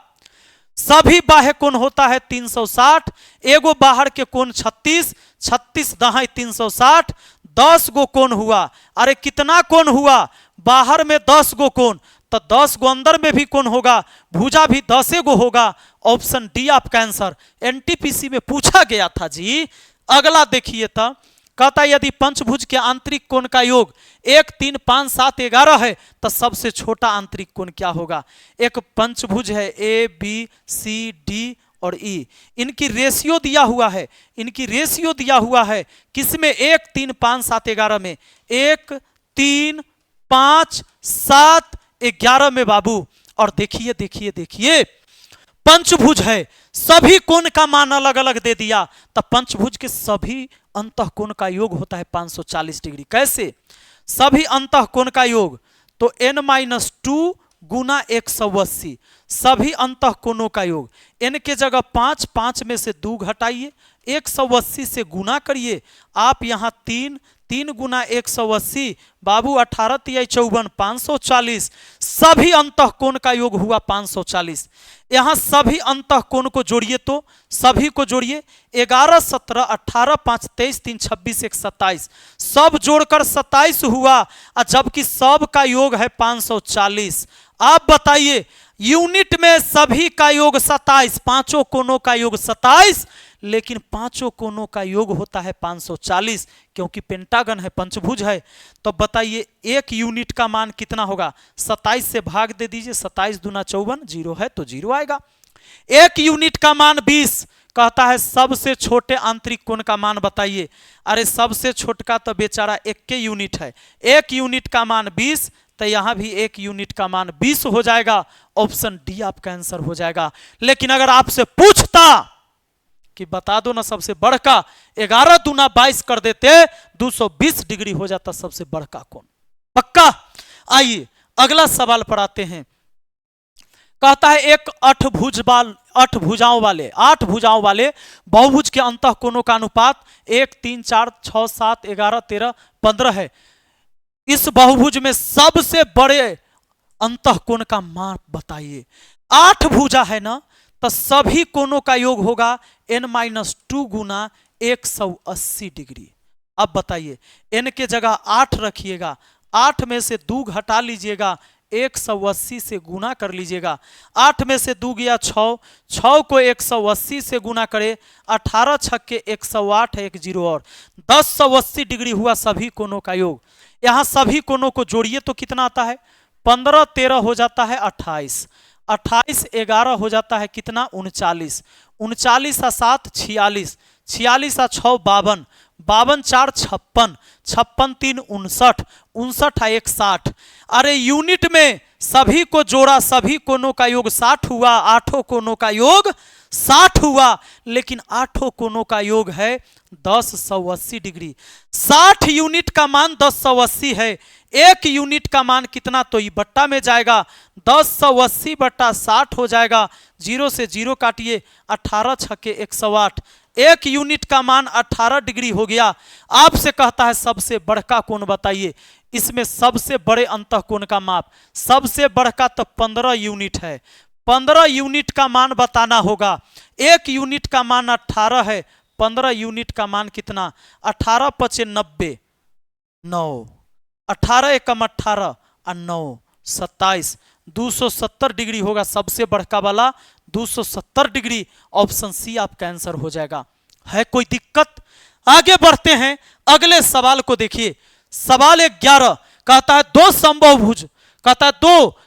सभी बाह्य कोण होता है 360, एगो बाहर के कोण 36, 36 दहाई 360, 10 गो कोण हुआ। अरे कितना कोण हुआ, बाहर में 10 गो कोण, तो 10 गो अंदर में भी कोण होगा, भुजा भी 10 गो होगा। ऑप्शन डी आपका आंसर। एनटीपीसी में पूछा गया था जी। अगला देखिए, तो कहता है यदि पंचभुज के आंतरिक कोण का योग 1, 3, 5, 7, 11 है तो सबसे छोटा आंतरिक कोण क्या होगा। एक पंचभुज है ए बी सी डी और ई, इनकी रेशियो दिया हुआ है, इनकी रेशियो दिया हुआ है किसमें, 1, 3, 5, 7, 11 में, 1, 3, 5, 7, 11 में बाबू। और देखिए देखिए देखिए, पंचभुज है, सभी कोण का मान अलग अलग दे दिया, तब पंचभुज के सभी अंतःकोण का योग होता है 540 डिग्री। कैसे, सभी अंतःकोण का योग तो n-2 गुना 180, सभी अंतःकोणों का योग, n के जगह 5, 5 में से 2 घटाइए, 180 से गुना करिए, आप यहाँ 3, 3 गुना 180 बाबू 18 तिहाई 54 540। सभी अंतःकोण का योग हुआ 540। यहां सभी अंतःकोण को जोड़िए तो सभी को जोड़िए 11 17 18 5 23 3 26 1 27 सब जोड़कर 27 हुआ जबकि सब का योग है 540। आप बताइए यूनिट में सभी का योग 27, पांचों कोनों का योग 27, लेकिन पांचों कोनों का योग होता है 540 क्योंकि पेंटागन है, पंचभुज है। तो बताइए एक यूनिट का मान कितना होगा? 27 से भाग दे दीजिए, 27 दूना 54, 0 है तो 0 आएगा। एक यूनिट का मान 20, कहता है सबसे छोटे आंतरिक कोण का मान बताइए। अरे सबसे छोटा तो बेचारा 1 यूनिट है, 1 यूनिट का मान 20, तो यहां भी 1 यूनिट का मान 20 हो जाएगा। ऑप्शन डी आपका आंसर हो जाएगा। लेकिन अगर आपसे पूछता कि बता दो ना सबसे बड़का, 11 दूना 22 कर देते 220 डिग्री हो जाता सबसे बड़का कोण। पक्का? आइए अगला सवाल पर आते हैं। कहता है एक 8 भुजाओं वाले बहुभुज के अंतःकोणों का अनुपात 1 3 4 6 7 11 13 15 है। इस बहुभुज में सबसे बड़े अंतःकोण का मान बताइए। 8 भुजा है ना, तो सभी कोणों का योग होगा n-2 गुना 180 डिग्री। अब बताइए n के जगह 8 रखिएगा, 8 में से 2 घटा लीजिएगा, 180 से गुना कर लीजिएगा। 8 में से 2 गया 6, 6 को 180 से गुना करे, 18 छक्के 108 है, 1 0 और 1080 डिग्री हुआ सभी कोणों का योग। यहां सभी कोणों को जोड़िए तो कितना आता है? 15 13 हो जाता है 28, 28 11 हो जाता है कितना? 39, 39 आ 7 46, 46 आ 6 52, 52 4 56, 56 3 59, 59 आ 1 60। अरे यूनिट में सभी को जोड़ा, सभी कोणों का योग 60 हुआ, आठों कोणों का योग 60 हुआ, लेकिन आठों कोणों का योग है 1080 डिग्री। 60 यूनिट का मान 1080 है, 1 यूनिट का मान कितना? तो ये बट्टा में जाएगा, 1080 बट्टा 60 हो जाएगा, 0 से 0 काटिए, 18 छक्के 108, 1 यूनिट का मान 18 डिग्री हो गया। आपसे कहता है सबसे बड़का कोण बताइए। इसमें सबसे बड़े अंतःकोण का माप, सबसे बड़का तो 15 यूनिट है, 15 यूनिट का मान बताना होगा। 1 यूनिट का मान 18 है, 15 यूनिट का मान कितना? 18 पचे 90, 9, 18 एकम 18 और 9 27, 270 डिग्री होगा सबसे बड़का वाला, 270 डिग्री। ऑप्शन सी आपका आंसर हो जाएगा। है कोई दिक्कत? आगे बढ़ते हैं, अगले सवाल को देखिए। सवाल 11 कहता है दो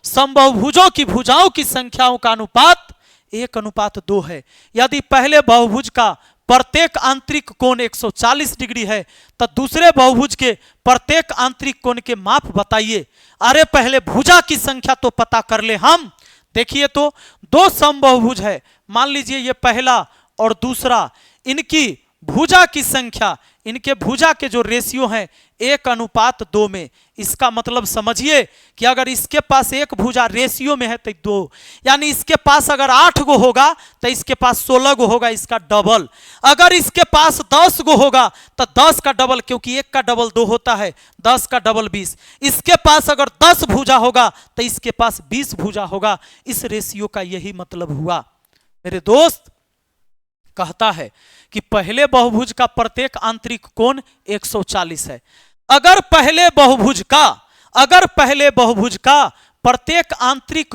समबाहुभुजों की भुजाओं की संख्याओं का अनुपात 1:2 है। यदि पहले बहुभुज का प्रत्येक आंतरिक कोण 140 डिग्री है तो दूसरे बहुभुज के प्रत्येक आंतरिक कोण के माप बताइए। अरे पहले भुजा की संख्या तो पता कर ले हम। देखिए तो दो समबाहुभुज है, मान लीजिए ये पहला और दूसरा, इनकी भुजा की संख्या, इनके भुजा के जो रेशियो हैं 1:2 में। इसका मतलब समझिए कि अगर इसके पास एक भुजा रेशियो में है तो 2, यानी इसके पास अगर 8 गो होगा तो इसके पास 16 गो होगा, इसका डबल। अगर इसके पास 10 गो होगा तो 10 का डबल, क्योंकि 1 का डबल 2 होता है, 10 का डबल 20। इसके पास अगर 10 भुजा होगा तो इसके पास 20 भुजा होगा। इस रेशियो का यही मतलब हुआ। मेरे दोस्त कहता है कि पहले बहुभुज का प्रत्येक आंतरिक कोण 140 है। अगर पहले बहुभुज का प्रत्येक आंतरिक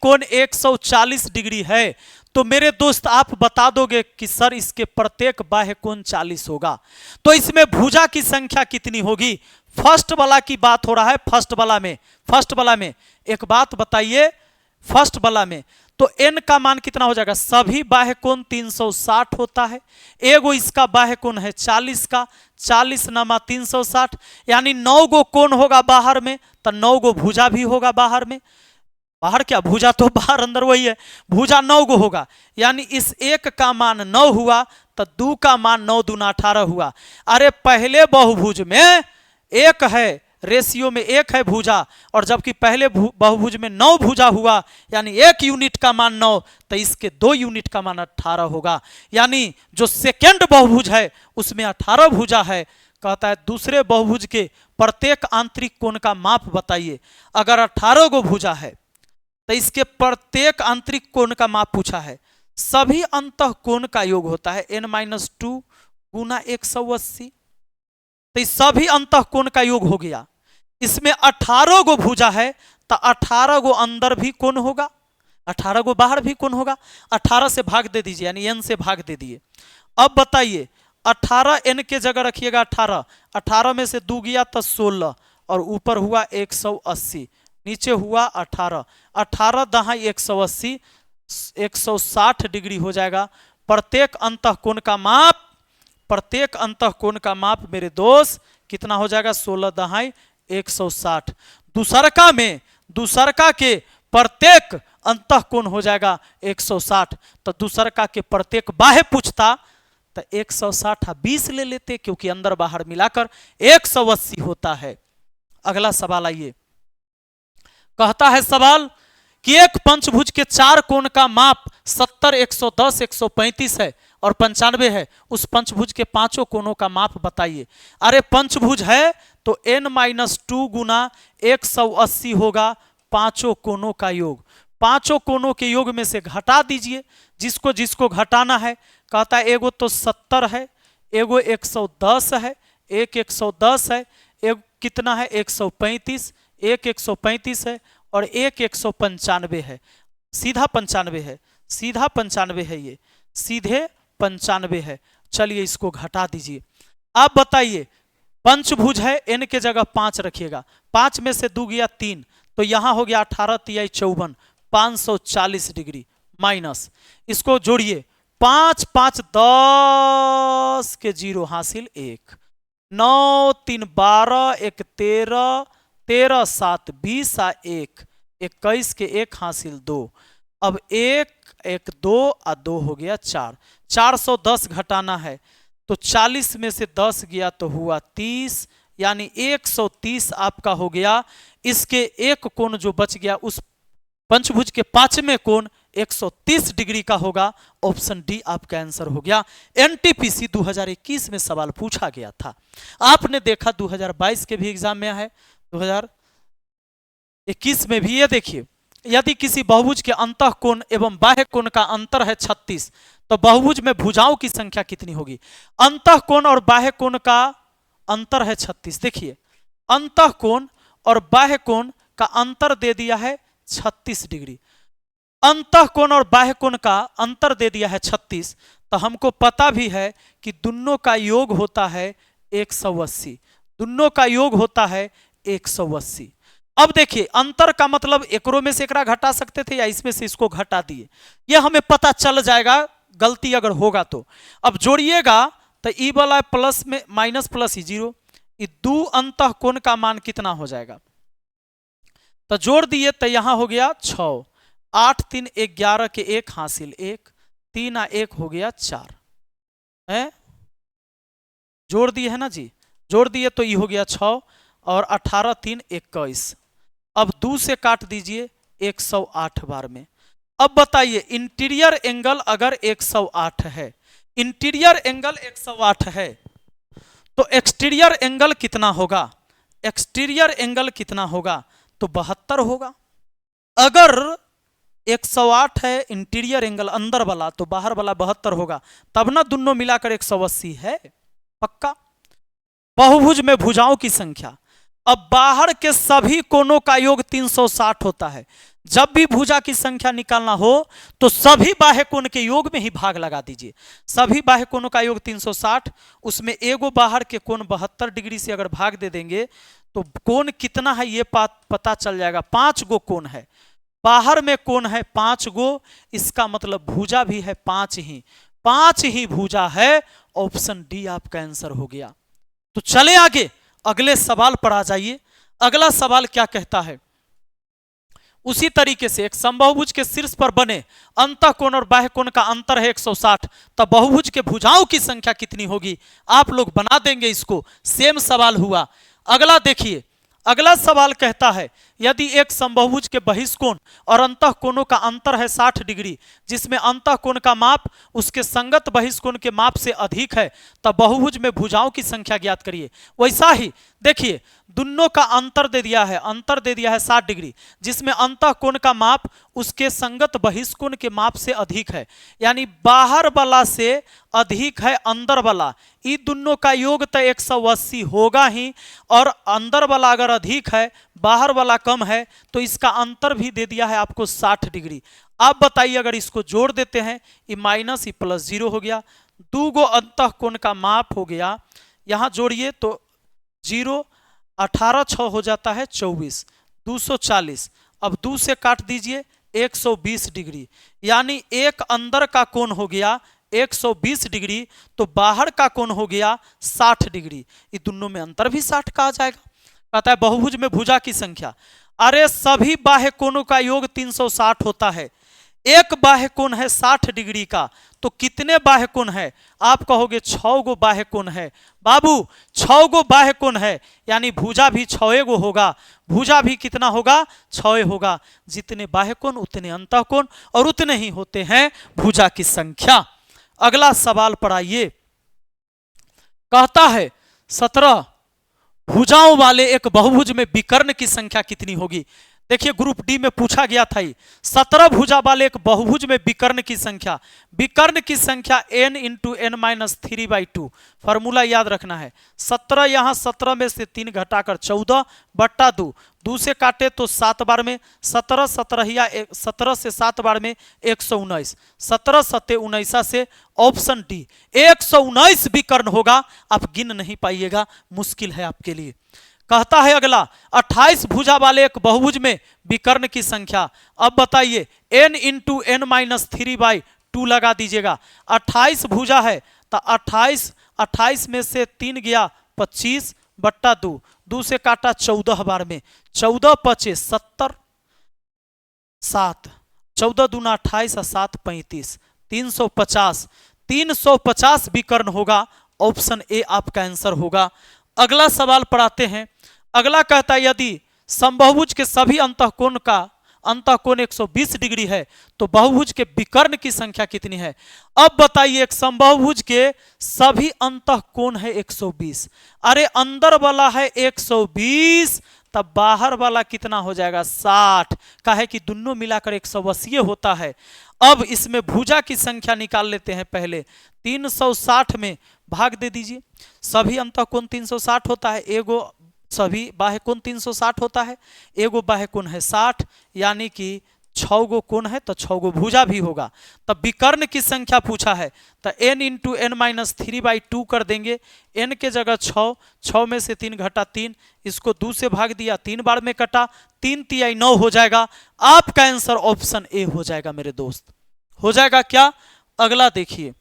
कोण 140 डिग्री है, तो मेरे दोस्त आप बता दोगे कि सर इसके प्रत्येक बाह्य कोण 40 होगा, तो इसमें भुजा की संख्या कितनी होगी? फर्स्ट वाला की बात हो रहा है। फर्स्ट वाला में एक बात बताइए, फर्स्ट वाला में तो n का मान कितना हो जाएगा? सभी बाह्य कोण 360 होता है, एगो इसका बाह्य कोण है 40 का, 40 नमा 360, यानी 9 गो कोण होगा बाहर में, तो 9 गो भुजा भी होगा बाहर में। बाहर क्या, भुजा तो बाहर अंदर वही है, भुजा 9 गो होगा, यानी इस 1 का मान 9 हुआ तो 2 का मान 9 दूना 18 हुआ। अरे पहले बहुभुज में 1 है, रेशियो में 1 है भुजा, और जबकि पहले बहुभुज में 9 भुजा हुआ, यानी 1 यूनिट का मान 9, तो इसके 2 यूनिट का मान 18 होगा। यानी जो सेकेंड बहुभुज है उसमें 18 भुजा है। कहता है दूसरे बहुभुज के प्रत्येक आंतरिक कोण का माप बताइए। अगर 18 गो भुजा है तो इसके प्रत्येक आंतरिक कोण का माप पूछा है। सभी अंतः कोण का योग होता है n-2 गुना 180, तो इस सभी अंतः कोण का योग हो गया। इसमें 18 गो भुजा है तो 18 गो अंदर भी कोण होगा, 18 गो बाहर भी कोण होगा। 18 से भाग दे दीजिए, यानी n से भाग दे दिए। अब बताइए 18 n के जगह रखिएगा 18, 18 में से 2 गया तो 16, और ऊपर हुआ 180, नीचे हुआ 18, 18 दहाई 180, 160 डिग्री हो जाएगा। प्रत्येक अंतः कोण का माप, प्रत्येक अंतः कोण का माप मेरे दोस्त कितना हो जाएगा? 16 दहाई 160। दूसरका के प्रत्येक अंतः कोण हो जाएगा 160। तो दूसरका के प्रत्येक बाह्य पूछता तो 160 20 ले लेते, क्योंकि अंदर बाहर मिलाकर 180 होता है। अगला सवाल आइए, कहता है सवाल कि एक पंचभुज के 4 कोण का माप 70, 110, 135 है और 95 है। उस पंचभुज के 5 कोणों का माप बताइए। अरे पंचभुज है तो n-2 गुना 180 होगा 5 कोणों का योग। 5 कोणों के योग में से घटा दीजिए जिसको जिसको घटाना है। कहता है एगो तो 70 है, एगो 110 है, एक 110 है, एक कितना है 135, एक 135 है और एक 195 है। सीधा 95 है, सीधा 95 है, ये सीधे 95 है। चलिए इसको घटा दीजिए। आप बताइए पंचभुज है, n के जगह 5 रखिएगा, 5 में से 2 गया 3, तो यहां हो गया 18 तिहाई 54, 540 डिग्री माइनस। इसको जोड़िए 5 5 10 के 0 हासिल 1, 9 3 12, 1 13, 13 7 20 आ 1 21 के 1 हासिल 2। अब 1 1 2 आ 2 हो गया 4, 410 घटाना है तो 40 में से 10 गया तो हुआ 30, यानी 130 आपका हो गया। इसके एक कोण जो बच गया उस पंचभुज के 5वें कोण 130 डिग्री का होगा। ऑप्शन डी आपका आंसर हो गया। एनटीपीसी 2021 में सवाल पूछा गया था, आपने देखा 2022 के भी एग्जाम में है, 2021 में भी। ये देखिए यदि किसी बहुभुज के अंतः कोण एवं बाह्य कोण का अंतर है 36, तो बहुभुज में भुजाओं की संख्या कितनी होगी? अंतः कोण और बाह्य कोण का अंतर है 36। देखिए अंतः कोण और बाह्य कोण का अंतर दे दिया है 36 डिग्री। अंतः कोण और बाह्य कोण का अंतर दे दिया है 36, तो हमको पता भी है कि दोनों का योग होता है 180, दोनों का योग होता है 180। अब देखिए अंतर का मतलब एकरो में से एकरा घटा सकते थे या इसमें से इसको घटा दिए, यह हमें पता चल जाएगा गलती अगर होगा तो। अब जोड़िएगा तो ई वाला प्लस में माइनस प्लस ही 0, ये 2 अंतः कोण का मान कितना हो जाएगा? तो जोड़ दिए तो यहां हो गया 6, 8 3 11 के 1 हासिल 1, 3 आ 1 हो गया 4 है। जोड़ दिए है ना जी, जोड़ दिए तो ये हो गया 6 और 18 3 21। अब 2 से काट दीजिए 108 बार में। अब बताइए इंटीरियर एंगल अगर 108 है, इंटीरियर एंगल 108 है तो एक्सटीरियर एंगल कितना होगा? एक्सटीरियर एंगल कितना होगा? तो 72 होगा। अगर 108 है इंटीरियर एंगल अंदर वाला तो बाहर वाला 72 होगा, तब ना दोनों मिलाकर 180 है पक्का। बहुभुज में भुजाओं की संख्या, अब बाहर के सभी कोणों का योग 360 होता है। जब भी भुजा की संख्या निकालना हो तो सभी बाह्य कोण के योग में ही भाग लगा दीजिए। सभी बाह्य कोणों का योग 360, उसमें एगो बाहर के कोण 72 डिग्री से अगर भाग दे देंगे तो कोण कितना है ये पता चल जाएगा। 5 गो कोण है, बाहर में कोण है 5 गो, इसका मतलब भुजा भी है 5 ही, 5 ही भुजा है। ऑप्शन डी आपका आंसर हो गया। तो चले आगे अगले सवाल पर आ जाइए। अगला सवाल क्या कहता है? उसी तरीके से एक समबाहुभुज के शीर्ष पर बने अंतः कोण और बाह्य कोण का अंतर है 160, तब बहुभुज के भुजाओं की संख्या कितनी होगी? आप लोग बना देंगे इसको, सेम सवाल हुआ। अगला देखिए अगला सवाल कहता है यदि एक समबाहुभुज के बहिष्कोण और अंतःकोणों का अंतर है 60 डिग्री, जिसमें अंतःकोण का माप उसके संगत बहिष्कोण के माप से अधिक है, तब बहुभुज में भुजाओं की संख्या ज्ञात करिए। वैसा ही देखिए, दोनों का अंतर दे दिया है, अंतर दे दिया है 60 डिग्री, जिसमें अंतःकोण का माप उसके संगत बहिष्कोण के माप से अधिक है, यानी बाहर वाला से अधिक है अंदर वाला। इन दोनों का योग तो 180 होगा ही, और अंदर वाला अगर अधिक है बाहर वाला कम है तो इसका अंतर भी दे दिया है आपको 60 डिग्री। आप बताइए, अगर इसको जोड़ देते हैं, ये माइनस ये प्लस 0 हो गया, दो गो अंतःकोण का माप हो गया, यहां जोड़िए तो 0 18 6 हो जाता है 24 240। अब 2 से काट दीजिए 120 डिग्री, यानी एक अंदर का कोण हो गया 120 डिग्री, तो बाहर का कोण हो गया 60 डिग्री। ये दोनों में अंतर भी 60 का आ जाएगा। कहता है बहुभुज में भुजा की संख्या, अरे सभी बाह्य कोणों का योग 360 होता है, एक बाह्य कोण है 60 डिग्री का, तो कितने बाह्य कोण है? आप कहोगे 6 गो बाह्य कोण है। बाबू 6 गो बाह्य कोण है, यानी भुजा भी 6 गो होगा, भुजा भी कितना होगा? 6 होगा। जितने बाह्य कोण उतने अंतःकोण, और उतने ही होते हैं भुजा की संख्या। अगला सवाल पर आइए, कहता है 17 भुजाओं वाले एक बहुभुज में विकर्ण की संख्या कितनी होगी? देखिए ग्रुप डी में पूछा गया था, 17 भुजा वाले एक बहुभुज में विकर्ण की संख्या, विकर्ण की संख्या n into n minus 3/2। Formula याद रखना है, 17 यहाँ 17 में से 3 घटाकर 14 बट्टा 2, 2 से काटे तो 7 बार में 17, 17 से 7 बार में 119, 17 सत्ते 19 से ऑप्शन डी 119 विकर्ण होगा। आप गिन नहीं पाइएगा, मुश्किल है आपके लिए। कहता है अगला 28 भुजा वाले एक बहुभुज में विकर्ण की संख्या। अब बताइए n इंटू एन माइनस 3/2 लगा दीजिएगा। 28 भुजा है तो 28 में से 3 गया 25 बट्टा 2, 2 से काटा 14 बार में 14 पचे 70, 7 14 दूना 28 और 7 35, 350, 350 विकर्ण होगा। ऑप्शन ए आपका आंसर होगा। अगला सवाल पर आते हैं। अगला कहता है यदि समबाहुभुज के सभी अंतःकोण का अंतःकोण 120 डिग्री है तो बहुभुज के विकर्ण की संख्या कितनी है? अब बताइए, एक समबाहुभुज के सभी अंतःकोण है 120, अरे अंदर वाला है 120, तब बाहर वाला कितना हो जाएगा? 60 का है कि दोनों मिलाकर 180 होता है। अब इसमें भुजा की संख्या निकाल लेते हैं। पहले 360 में भाग दे दीजिए, सभी अंतःकोण 360 होता है, एगो सभी बाह्य कोण 360 होता है, एगो बाह्य कोण है 60, यानी कि 6 गो कोण है तो 6 गो भुजा भी होगा। तब विकर्ण की संख्या पूछा है तो n इंटू एन माइनस 3/2 कर देंगे। n के जगह 6, 6 में से 3 घटा 3, इसको 2 से भाग दिया, 3 बार में कटा, 3 तिहाई 9 हो जाएगा। आपका आंसर ऑप्शन ए हो जाएगा मेरे दोस्त। हो जाएगा क्या? अगला देखिए,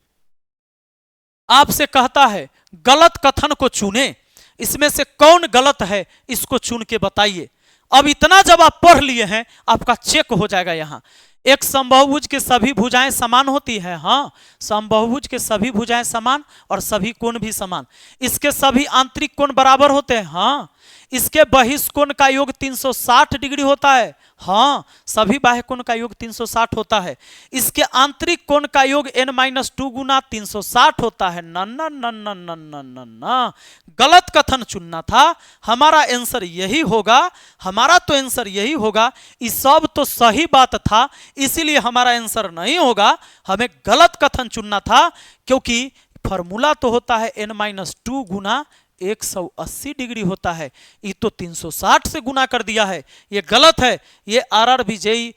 आपसे कहता है गलत कथन को चुने, इसमें से कौन गलत है इसको चुन के बताइए। अब इतना जब आप पढ़ लिए हैं आपका चेक हो जाएगा। यहां एक समबाहुभुज के सभी भुजाएं समान होती है, हाँ समबाहुभुज के सभी भुजाएं समान और सभी कोण भी समान। इसके सभी आंतरिक कोण बराबर होते हैं, हाँ। इसके बहिष्कोण का योग 360 डिग्री होता है, हाँ सभी बाह्य कोण का योग 360 होता है। इसके आंतरिक कोण का योग n-2 गुना 360 होता है। ना ना ना ना ना ना ना ना, गलत कथन चुनना था। हमारा आंसर यही होगा, हमारा तो आंसर यही होगा। ये सब तो सही बात था, इसीलिए हमारा आंसर नहीं होगा। हमें गलत कथन चुनना था, क्योंकि फॉर्मूला तो होता है n-2 गुना 180 डिग्री होता है। ये तो 360 से गुना कर दिया है, ये गलत है। ये RRBJEE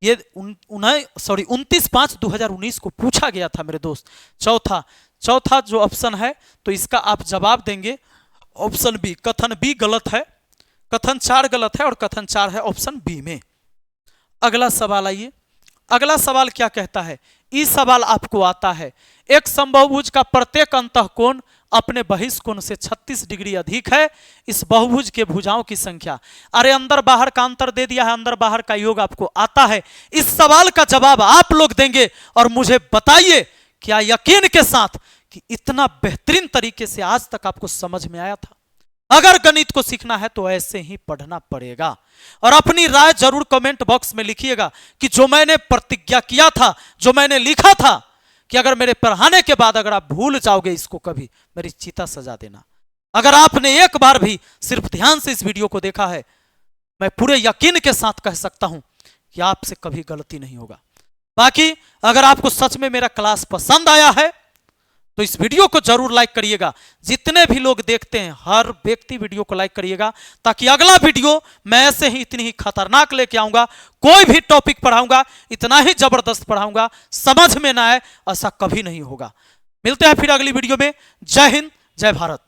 ये 29/5/2019 को पूछा गया था मेरे दोस्त। चौथा जो ऑप्शन है तो इसका आप जवाब देंगे ऑप्शन बी। कथन बी गलत है, कथन 4 गलत है और कथन 4 है ऑप्शन बी में। अगला सवाल आइए, अगला सवाल क्या कहता है? इस सवाल आपको आता है, एक समबाहुभुज का प्रत्येक अंतःकोण अपने बहिष्कोण से 36 डिग्री अधिक है, इस बहुभुज के भुजाओं की संख्या। अरे अंदर बाहर का अंतर दे दिया है, अंदर बाहर का योग आपको आता है। इस सवाल का जवाब आप लोग देंगे और मुझे बताइए क्या यकीन के साथ कि इतना बेहतरीन तरीके से आज तक आपको समझ में आया था? अगर गणित को सीखना है तो ऐसे ही पढ़ना पड़ेगा। और अपनी राय जरूर कमेंट बॉक्स में लिखिएगा कि जो मैंने प्रतिज्ञा किया था, जो मैंने लिखा था कि अगर मेरे पढ़ाने के बाद अगर आप भूल जाओगे इसको कभी, मेरी चिता सजा देना। अगर आपने एक बार भी सिर्फ ध्यान से इस वीडियो को देखा है, मैं पूरे यकीन के साथ कह सकता हूं कि आपसे कभी गलती नहीं होगा। बाकी अगर आपको सच में मेरा क्लास पसंद आया है तो इस वीडियो को जरूर लाइक करिएगा। जितने भी लोग देखते हैं हर व्यक्ति वीडियो को लाइक करिएगा, ताकि अगला वीडियो मैं ऐसे ही इतनी ही खतरनाक लेके आऊंगा। कोई भी टॉपिक पढ़ाऊंगा इतना ही जबरदस्त पढ़ाऊंगा, समझ में ना आए ऐसा कभी नहीं होगा। मिलते हैं फिर अगली वीडियो में। जय हिंद, जय भारत।